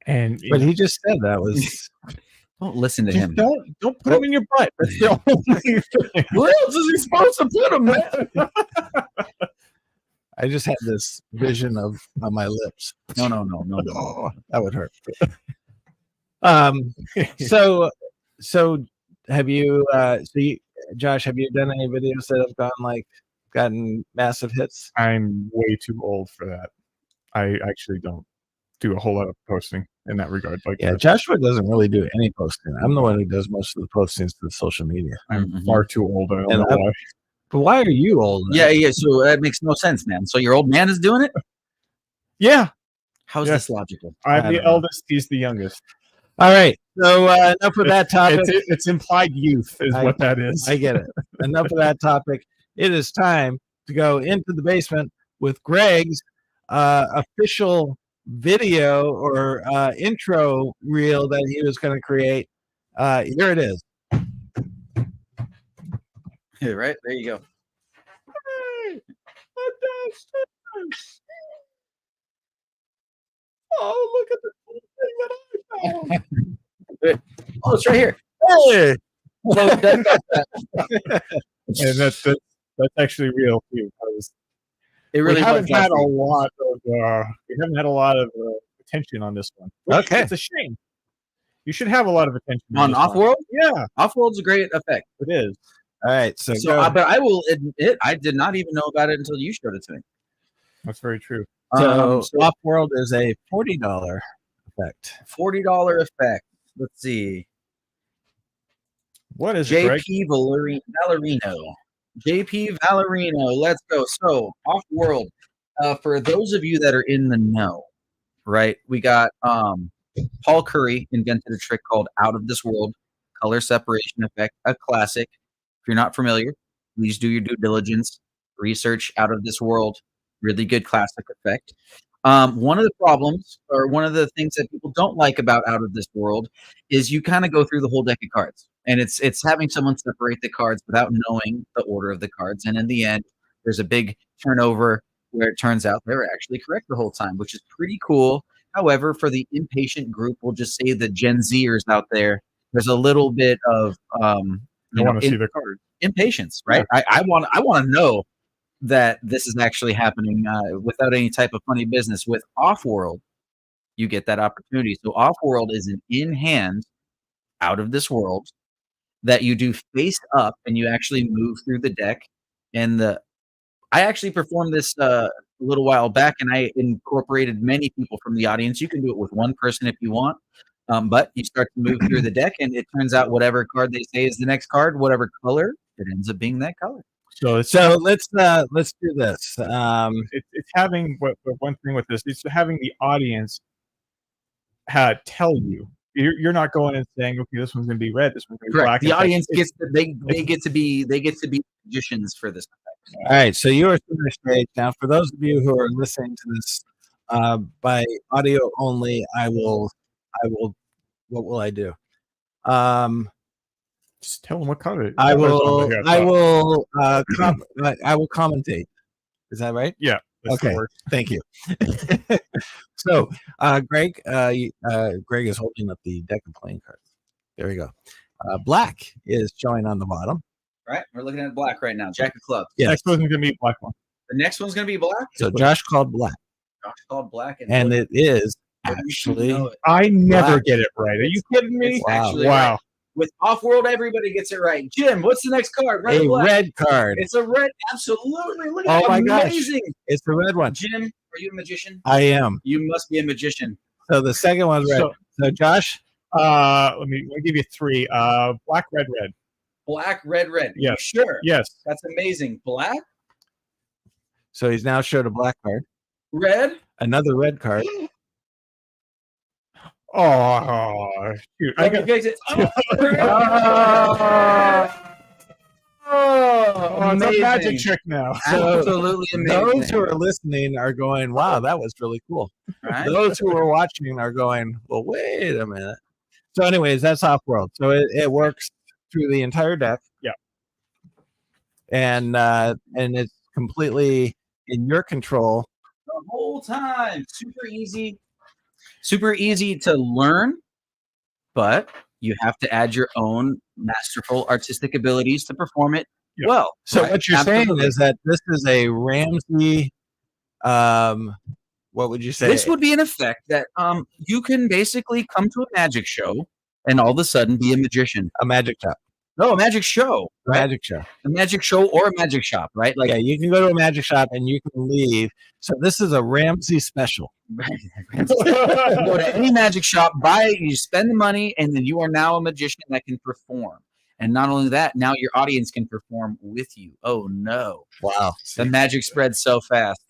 And But he just said that was. Don't listen to just him. don't put them in your butt. That's the only thing. Where else is he supposed to put them, man? I just had this vision of on my lips. No. Oh, that would hurt. So have you? Josh, have you done any videos that have gotten massive hits? I'm way too old for that. I actually don't do a whole lot of posting in that regard. Joshua doesn't really do any posting. I'm the one who does most of the postings to social media. I'm far too old. I don't know why. But why are you old? Yeah. So that makes no sense, man. So your old man is doing it? Yeah. How is this logical? I'm the eldest. He's the youngest. All right. So enough of that topic. It's implied youth is what that is. I get it. Enough of that topic. It is time to go into the basement with Greg's official video or intro reel that he was going to create. Here it is. Yeah, right? There you go. Oh, look at the cool thing that I found. Oh, it's right here. Hey! And that's actually real too. It really we haven't was had a last lot of attention on this one. Okay. It's a shame. You should have a lot of attention on this one. Offworld. Yeah, Offworld's a great effect. it is. All right. But I will admit, I did not even know about it until you showed it to me. That's very true. So Offworld is a $40 effect. $40 effect. Let's see. What is it, Greg? JP Valerino. JP Valerino. Let's go. So Offworld. For those of you that are in the know, right? We got Paul Curry invented a trick called Out of This World color separation effect, a classic. If you're not familiar, please do your due diligence. Research Out of This World. Really good classic effect. One of the problems, or one of the things that people don't like about Out of This World, is you kind of go through the whole deck of cards, and it's having someone separate the cards without knowing the order of the cards, and in the end, there's a big turnover where it turns out they were actually correct the whole time, which is pretty cool. However, for the impatient group, we'll just say the Gen Zers out there, there's a little bit of You want to see the card. impatience, right? Yeah. I want to know that this is actually happening without any type of funny business. With Offworld, you get that opportunity. So Offworld is an in-hand Out of This World that you do face up, and you actually move through the deck. And I actually performed this a little while back, and I incorporated many people from the audience. You can do it with one person if you want, but you start to move through the deck, and it turns out whatever card they say is the next card, whatever color, it ends up being that color. So let's do this. It's having one thing with this. It's having the audience tell you. You're not going and saying, okay, this one's going to be red, this one's going to be black. Correct. The It's like- audience gets they get to be magicians for this. All right, so you are center stage now. For those of you who are listening to this by audio only, I will. What will I do? just tell them what color. I colors on will. there. I will. I will commentate. Is that right? Yeah. that's the Okay. word. Thank you. So, Greg, Greg is holding up the deck of playing cards. There we go. Black is showing on the bottom. Right? We're looking at black right now. Jack of clubs. Yes. Next one's going to be a black one. The next one's gonna be black. So Josh called black, Josh called black, and it is you should actually know it. I never Black. get it right. Are you kidding me? It's Wow. actually Wow. right. With Off-World, everybody gets it right. Jim, what's the next card? Red or a black? red card. It's a red. Absolutely. Look Oh at that. my gosh. Amazing. It's the red one. Jim, are you a magician? I am. You must be a magician. So the second one's red. So- So Josh, let me give you three. Black, red, red. Black, red, red. Yes. You sure? Yes. That's amazing. Black, so he's now showed a black card, red. another red card. Oh, shoot. I got. Fix it. Oh, it's a Amazing. magic trick now. So Absolutely amazing. those who are listening are going, "Wow, that was really cool." Right? Those who are watching are going, "Well, wait a minute." So, anyways, that's Off-World. So it works through the entire deck. Yeah. And it's completely in your control. The whole time. Super easy to learn, but you have to add your own masterful artistic abilities to perform it Yeah. well. So right? what you're Absolutely. saying is that this is a Ramsey. What would you say? This would be an effect that you can basically come to a magic show and all of a sudden be a magician. a magic shop. No, a magic show. Right? Magic show. A magic show or a magic shop, right? Like Yeah, you can go to a magic shop and you can leave. So this is a Ramsey special. you go to any magic shop, buy it, you spend the money, and then you are now a magician that can perform. And not only that, now your audience can perform with you. Oh no. Wow. The magic spreads so fast.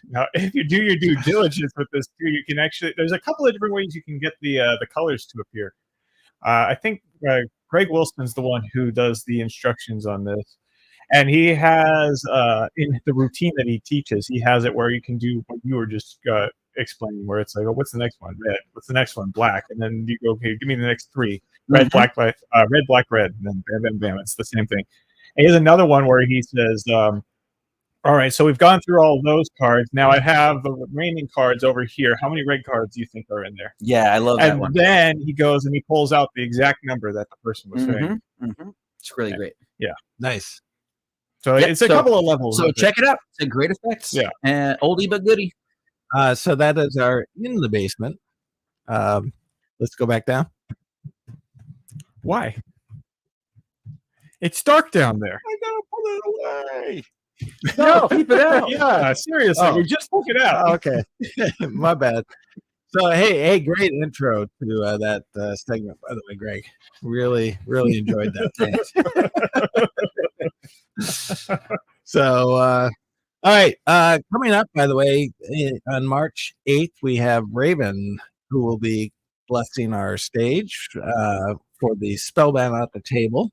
Now, if you do your due diligence with this too, you can actually. There's a couple of different ways you can get the colors to appear. I think Greg Wilson's the one who does the instructions on this, and he has in the routine that he teaches, he has it where you can do what you were just explaining, where it's like, oh, what's the next one? Red. What's the next one? Black. And then you go, okay, give me the next three. Red, black, red, black, red. And then bam, bam, bam. It's the same thing. And he has another one where he says, all right, so we've gone through all those cards. Now I have the remaining cards over here. How many red cards do you think are in there? Yeah, I love that And one. then he goes and he pulls out the exact number that the person was saying. It's really great. Nice. So Yep, it's a so- couple of levels. So of it. check it out. It's a great effects. Yeah. And oldie but goodie. So that is our in the basement. Let's go back down. Why? It's dark down there. I gotta pull it away. No, keep it out. Yeah, seriously, Oh. we just took it out. Okay, my bad. So hey, great intro to that segment, by the way, Greg. Really enjoyed that. Thanks. So, all right, coming up, by the way, on March 8th, we have Raven, who will be blessing our stage for the Spellbound at the Table.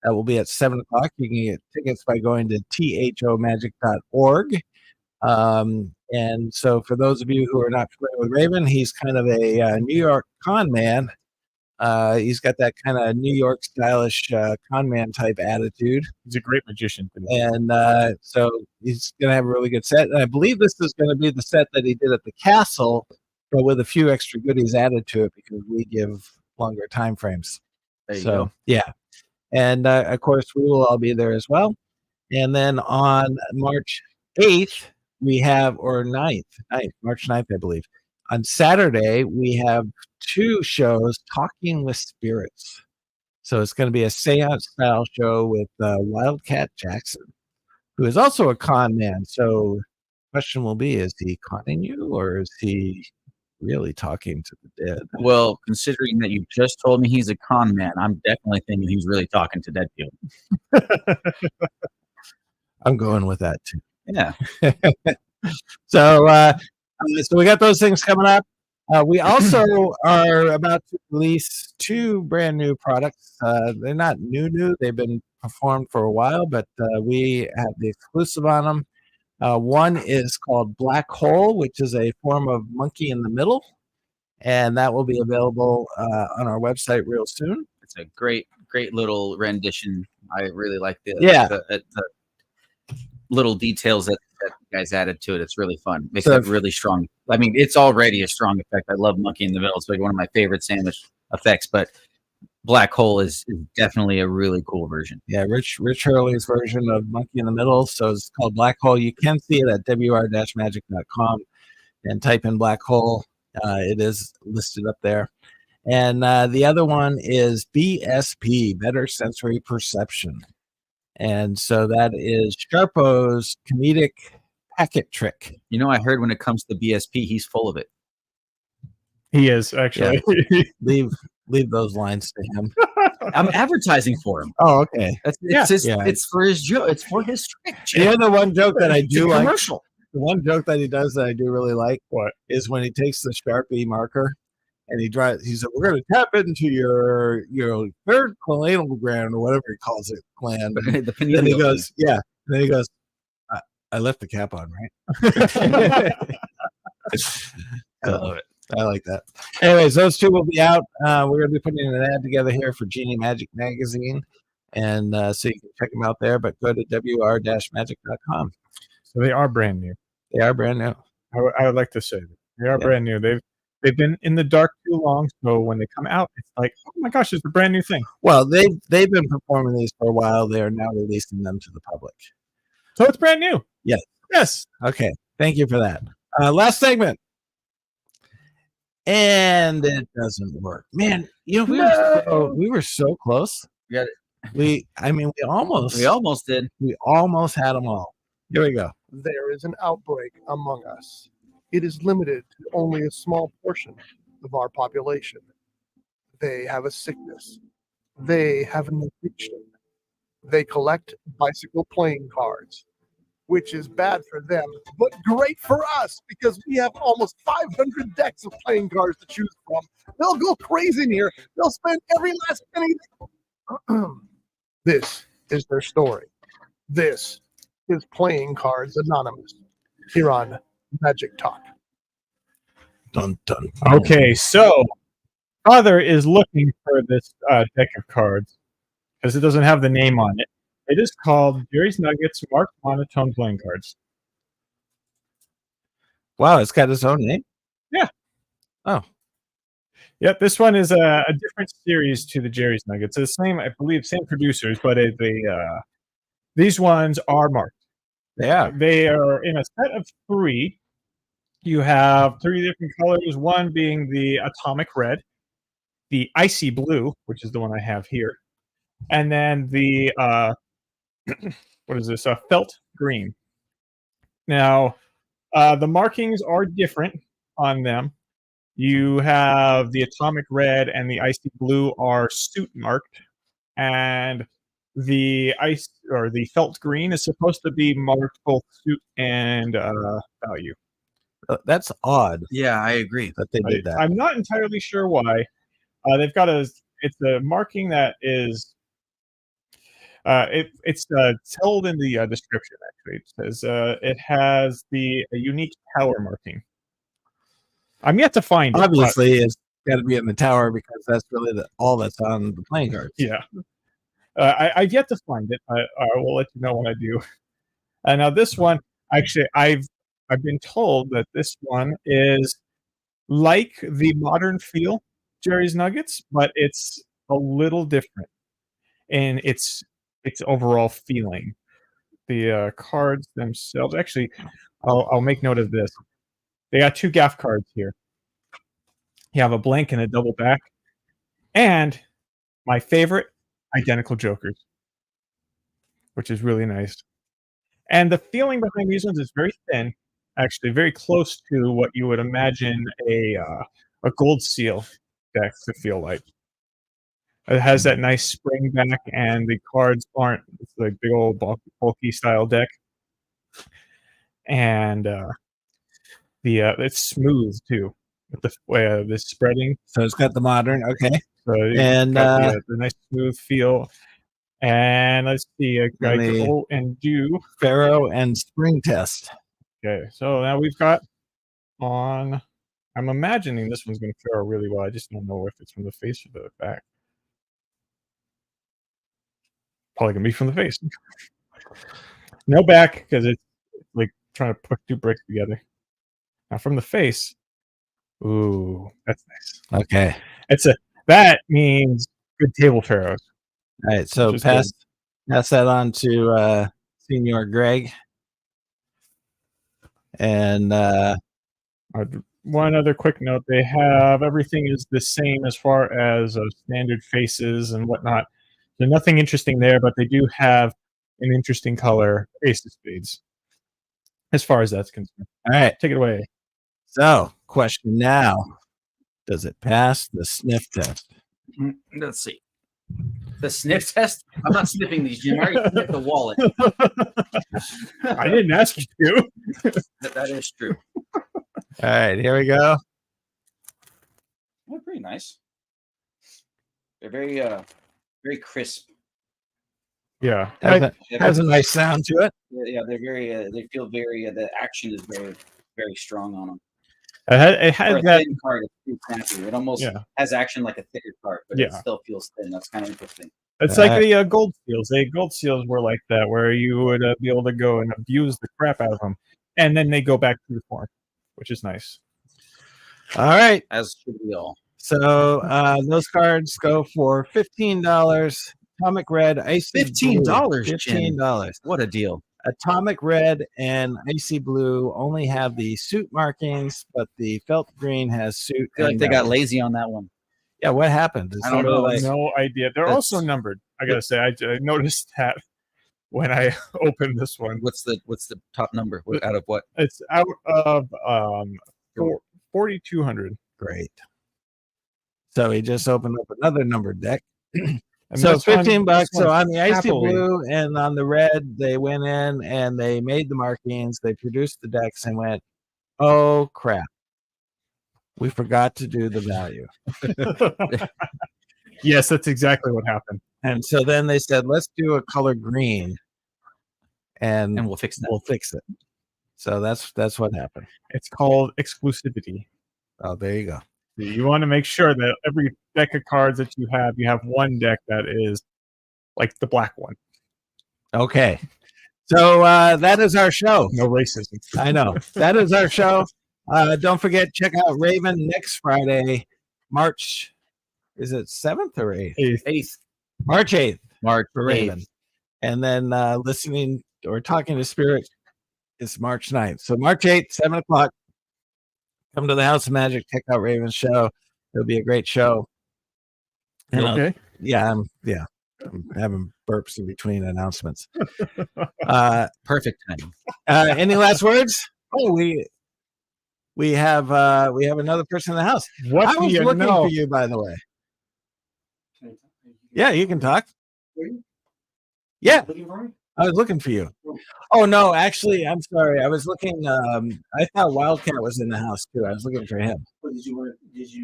That will be at 7 o'clock. You can get tickets by going to thomagic.org. And so for those of you who are not familiar with Raven, he's kind of a New York con man. He's got that kind of New York stylish con man type attitude. He's a great magician. And so he's going to have a really good set. And I believe this is going to be the set that he did at the castle, but with a few extra goodies added to it because we give longer time frames. There you So, go. yeah. And of course, we will all be there as well. And then on March 8th, we have, or 9th, March 9th, I believe. On Saturday, we have 2 shows, Talking with Spirits. So it's going to be a seance style show with Wildcat Jackson, who is also a con man. So the question will be, is he conning you or is he really talking to the dead? Well, considering that you just told me he's a con man, I'm definitely thinking he's really talking to dead people. I'm going with that too. Yeah. So we got those things coming up. We also are about to release 2 brand new products. They're not new. They've been performed for a while, but we have the exclusive on them. One is called Black Hole, which is a form of monkey in the middle, and that will be available on our website real soon. It's a great little rendition. I really like the little details that you guys added to it. It's really fun. Makes it really strong. I mean, it's already a strong effect. I love monkey in the middle. It's like one of my favorite sandwich effects, but Black Hole is definitely a really cool version. Yeah, Rich Hurley's version of Monkey in the Middle. So it's called Black Hole. You can see it at wr-magic.com and type in Black Hole. It is listed up there. And the other one is BSP, Better Sensory Perception. And so that is Sharpo's comedic packet trick. You know, I heard when it comes to BSP, he's full of it. He is actually. Yeah. Leave those lines to him. I'm advertising for him. Oh, okay. It's for his joke. It's for his trick. The other one joke that I do like. Commercial. The one joke that he does that I do really like is when he takes the Sharpie marker and he said, "We're going to tap into your third pineal gland," or whatever he calls it, gland. The pineal. Then he goes, "Yeah." And then he goes, "I left the cap on, right?" I love it. I like that. Anyways, those 2 will be out. We're going to be putting an ad together here for Genie Magic Magazine, and so you can check them out there. But go to wr-magic.com. So they are brand new. They are brand new. I would like to say that they are brand new. They've been in the dark too long, so when they come out, it's like, oh my gosh, it's a brand new thing. Well, they've been performing these for a while. They are now releasing them to the public. So it's brand new. Yes. Yes. Okay. Thank you for that. Last segment. And it doesn't work. Man, you know, we were so close. Yeah. We almost did. We almost had them all. Here we go. There is an outbreak among us. It is limited to only a small portion of our population. They have a sickness. They have an addiction. They collect bicycle playing cards, which is bad for them, but great for us because we have almost 500 decks of playing cards to choose from. They'll go crazy in here. They'll spend every last penny. This is their story. This is Playing Cards Anonymous here on Magic Talk. Dun, dun. Okay, so Father is looking for this deck of cards because it doesn't have the name on it. It is called Jerry's Nuggets Marked Monotone Playing Cards. Wow, it's got its own name? Yeah. Oh. Yep, this one is a different series to the Jerry's Nuggets. It's the same, I believe, same producers, but these ones are marked. Yeah. They are in a set of 3. You have 3 different colors, one being the Atomic Red, the Icy Blue, which is the one I have here, and then the what is this? Felt Green. Now, the markings are different on them. You have the Atomic Red and the Icy Blue are suit marked, and the Felt Green is supposed to be marked both suit and value. That's odd. Yeah, I agree that they did that. I'm not entirely sure why. They've got it's a marking that is it's told in the description. Actually, it says it has a unique tower marking. I'm yet to find it. Obviously, it's got to be in the tower because that's really all that's on the playing cards. Yeah. I've yet to find it. I will let you know when I do. Now this one, actually, I've been told that this one is like the modern feel Jerry's Nuggets, but it's a little different in its overall feeling. The cards themselves, actually, I'll make note of this. They got 2 gaff cards here. You have a blank and a double back, and my favorite, identical jokers, which is really nice. And the feeling behind these ones is very thin, actually very close to what you would imagine a gold seal deck to feel like. It has that nice spring back, and the cards aren't it's like big old bulky style deck. And it's smooth too. with the this spreading. So it's got the modern. Okay. So you And, got the nice smooth feel. And let's see, I the- go and do. Pharaoh and spring test. Okay, so now we've got on. I'm imagining this one's going to fare really well. I just don't know if it's from the face or the back. Probably gonna be from the face. No back because it's like trying to put two bricks together. Now from the face, ooh, that's nice. Okay. That means good table pharaohs. All right. So Which is pass that on to Senior Greg. And One other quick note: they have everything is the same as far as standard faces and whatnot. So nothing interesting there, but they do have an interesting color ace of spades. As far as that's concerned. all right. Take it away. So question now: does it pass the sniff test? Let's see. The sniff test? I'm not sniffing these, Jim. I already sniffed the wallet. I didn't ask you to. That is true. All right, here we go. They're pretty nice. They're very crisp. Yeah. Has a nice sound to it. Yeah, they're very. They feel very. The action is very, very strong on them. It For had a that. thin card, it's pretty snappy. It almost has action like a thicker card, but it still feels thin. That's kind of interesting. It's like the gold seals. Gold seals were like that, where you would be able to go and abuse the crap out of them, and then they go back to the form, which is nice. All right. As should we all. So those cards go for $15. Atomic Red, Icy $15, Blue. Jim. $15. What a deal. Atomic Red and Icy Blue only have the suit markings, but the felt green has suit. I feel like and they got diamond. lazy on that one. Yeah, what happened? I don't know. No idea. They're also numbered. I gotta say, I noticed that when I opened this one. What's the top number? Out of what? It's out of 4,200. Great. So he just opened up another numbered deck. And So this one- $15. this So one's on the Icy happily- Blue and on the red, they went in and they made the markings. They produced the decks and went, "Oh crap, we forgot to do the value." Yes, that's exactly what happened. And so then they said, "Let's do a color green, and And we'll fix that. we'll fix it." So that's what happened. It's called exclusivity. Oh, there you go. You want to make sure that every deck of cards that you have one deck that is like the black one. Okay. So that is our show. No racism. I know. That is our show. Don't forget, check out Raven next Friday, March. Is it 7th or 8th? 8th. March 8th March for Raven. And then listening or talking to Spirit is March 9th. So March 8th, 7 o'clock. Come to the House of Magic. Check out Raven's show. It'll be a great show. You And, okay? Yeah, I'm having burps in between announcements. Perfect timing. Any last words? Oh, we have another person in the house. What I do was you looking know? for you, by the way. Yeah, you can talk. Yeah, Looking for me? I was looking for you. Oh no, actually, I'm sorry. I was looking. I thought Wildcat was in the house too. I was looking for him. What, did you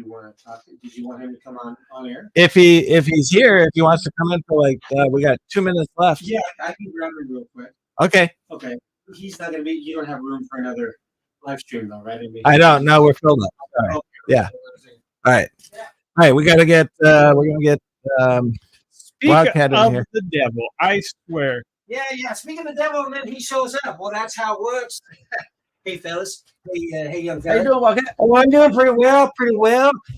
want to talk? Did you want him to come on air? If he's here, if he wants to come in for like, we got 2 minutes left. Yeah, I can grab him real quick. Okay. Okay. He's not gonna be. You don't have room for another live stream though, right? I don't know. We're filled up. All right. Yeah. All right. All right. We gotta get. We're gonna get. Speak Wildcat in of here. the devil, I swear. Yeah. Speaking of the devil, and then he shows up. Well, that's how it works. Hey, fellas. Hey, young How you guy. doing, Wildcat? Oh, I'm doing pretty well.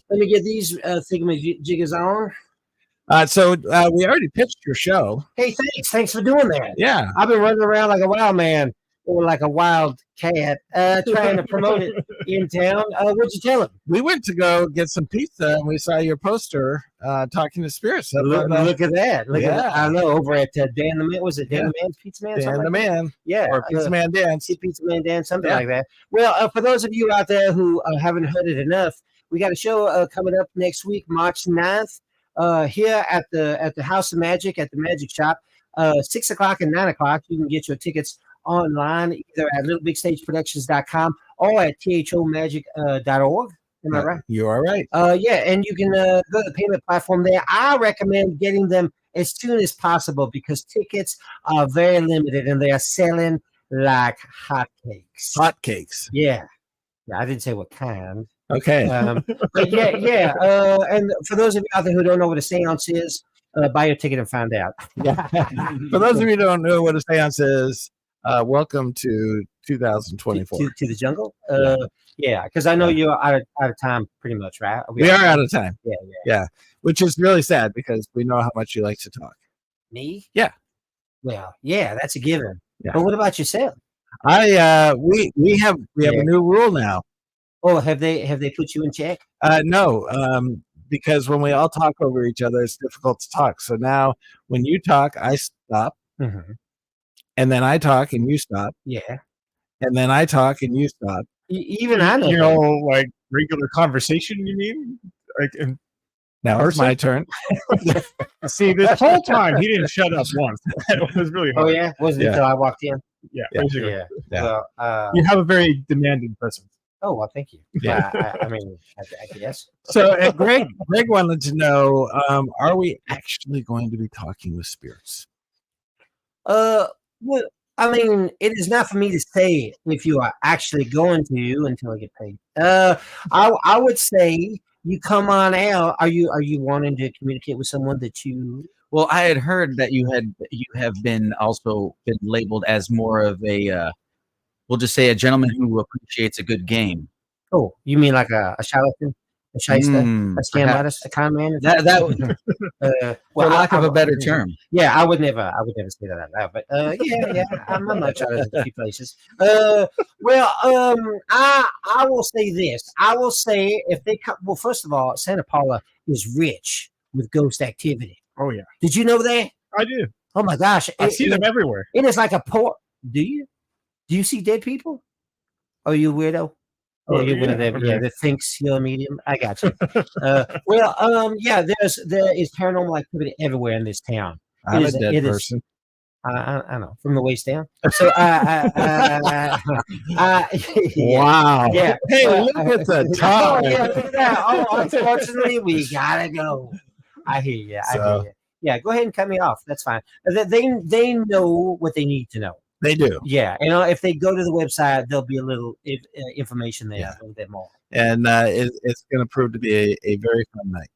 Let me get these thingamajiggers on. So we already pitched your show. Hey, thanks for doing that. Yeah. I've been running around like a wild man or like a wild cat, trying to promote it in town. What'd you tell him? We went to go get some pizza and we saw your poster talking to spirits. Look at that. Look at Yeah. that. I know over at Dan the Man. Was it Dan the Man's Pizza Man? Dan Something the like that? Man Yeah. or Pizza Man Dance. Pizza Man Dan, something Yeah. like that. Well, for those of you out there who haven't heard it enough, we got a show coming up next week, March 9th, here at the House of Magic at the Magic Shop, 6 o'clock and 9 o'clock. You can get your tickets online either at littlebigstageproductions.com or at thomagic.org. Am I right? You are right. Yeah, and you can go to the payment platform there. I recommend getting them as soon as possible because tickets are very limited and they are selling like hotcakes. Hotcakes. Yeah. Yeah, I didn't say what kind. Okay. But yeah. And for those of you out there who don't know what a seance is, buy your ticket and find out. For those of you who don't know what a seance is, welcome to 2024. To the jungle? Yeah, because I know you're out of time pretty much, right? We are out of time. Yeah. Which is really sad because we know how much you like to talk. Me? Yeah. Well, yeah, that's a given. Yeah. But what about yourself? We have a new rule now. Oh, have they put you in check? No, because when we all talk over each other, it's difficult to talk. So now when you talk, I stop, Mm-hmm. and then I talk and you stop, Yeah. and then I talk and you stop. Even I know. You know, like regular conversation, you mean? Like, and Now it's my turn. see, this whole time he didn't shut up once. It was really Oh hard. yeah, wasn't it Yeah. until I walked in? Yeah, Yeah. basically. Yeah. Yeah. Well, You have a very demanding presence. oh well, thank you. Yeah. I mean, I guess. So Greg wanted to know, are we actually going to be talking with spirits? Well, I mean, it is not for me to say if you are actually going to until I get paid. I would say you come on out. Are you wanting to communicate with someone that you? Well, I had heard that you have been also been labeled as more of a we'll just say a gentleman who appreciates a good game. Oh, you mean like a charlatan, a shyster, a scam Perhaps. artist, a con man? That would, For for lack of a better term. Yeah, I would never say that out loud. But yeah, I'm not trying to a few places. I will say this. I will say if they come. Well, first of all, Santa Paula is rich with ghost activity. Oh yeah, Did you know that? I do. Oh my gosh, I see them everywhere. It is like a port. Do you? Do you see dead people? Are you a weirdo? Oh, You're one of yeah, them. okay. Yeah, that thinks you're a medium. I got you. Yeah. There is paranormal activity everywhere in this town. I'm It a is- dead it is- person. I know from the waist down. So yeah. Wow. Yeah. Hey, look at the top. Oh, yeah, look at that. Oh, unfortunately, we gotta go. I hear you. So- Yeah, go ahead and cut me off. That's fine. They know what they need to know. They do. Yeah, if they go to the website, there'll be a little information there, Yeah. a little bit more. And it's going to prove to be a very fun night.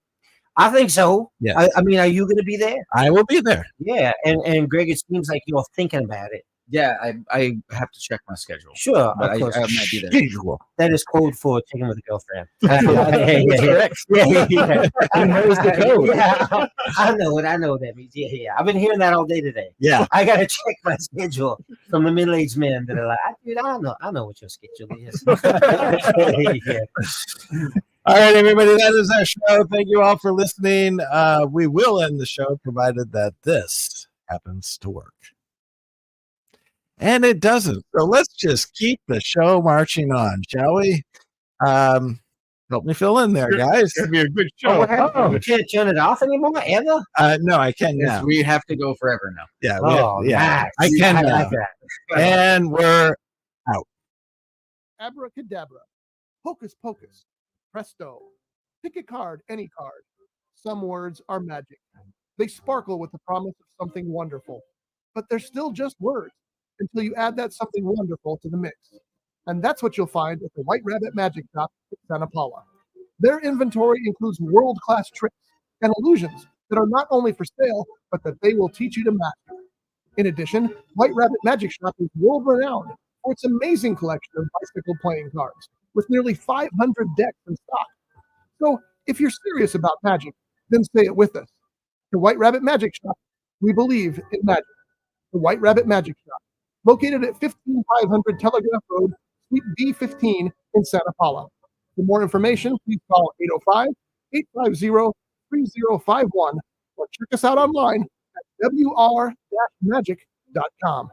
I think so. Yes. I mean, are you going to be there? I will be there. Yeah, and Greg, it seems like you're thinking about it. Yeah, I have to check my schedule. Sure, But of course. I might be there. Schedule. That is code for taking with a girlfriend. That's correct. Yeah. He knows the code. Yeah, I know it. I know what that means. Yeah. I've been hearing that all day today. Yeah. I got to check my schedule from the middle-aged men that are like, dude, I know what your schedule is. Yeah. All right, everybody, that is our show. Thank you all for listening. We will end the show provided that this happens to work. And it doesn't. So let's just keep the show marching on, shall we? Help me fill in there, guys. It's gonna be a good Oh, show. what happened? You can't turn it off anymore, ever? No, I can Yes, now. we have to go forever now. Yeah, Oh, yeah. nice. I can I now. like that. And we're Abracadabra, hocus pocus, presto. Pick a card, any card. Some words are magic. They sparkle with the promise of something wonderful, but they're still just words until you add that something wonderful to the mix. And that's what you'll find at the White Rabbit Magic Shop in Santa Paula. Their inventory includes world-class tricks and illusions that are not only for sale, but that they will teach you to master. In addition, White Rabbit Magic Shop is world-renowned for its amazing collection of bicycle playing cards, with nearly 500 decks in stock. So, if you're serious about magic, then say it with us. The White Rabbit Magic Shop, we believe in magic. The White Rabbit Magic Shop, located at 15500 Telegraph Road, Suite B15 in Santa Paula. For more information, please call 805-850-3051 or check us out online at wr-magic.com.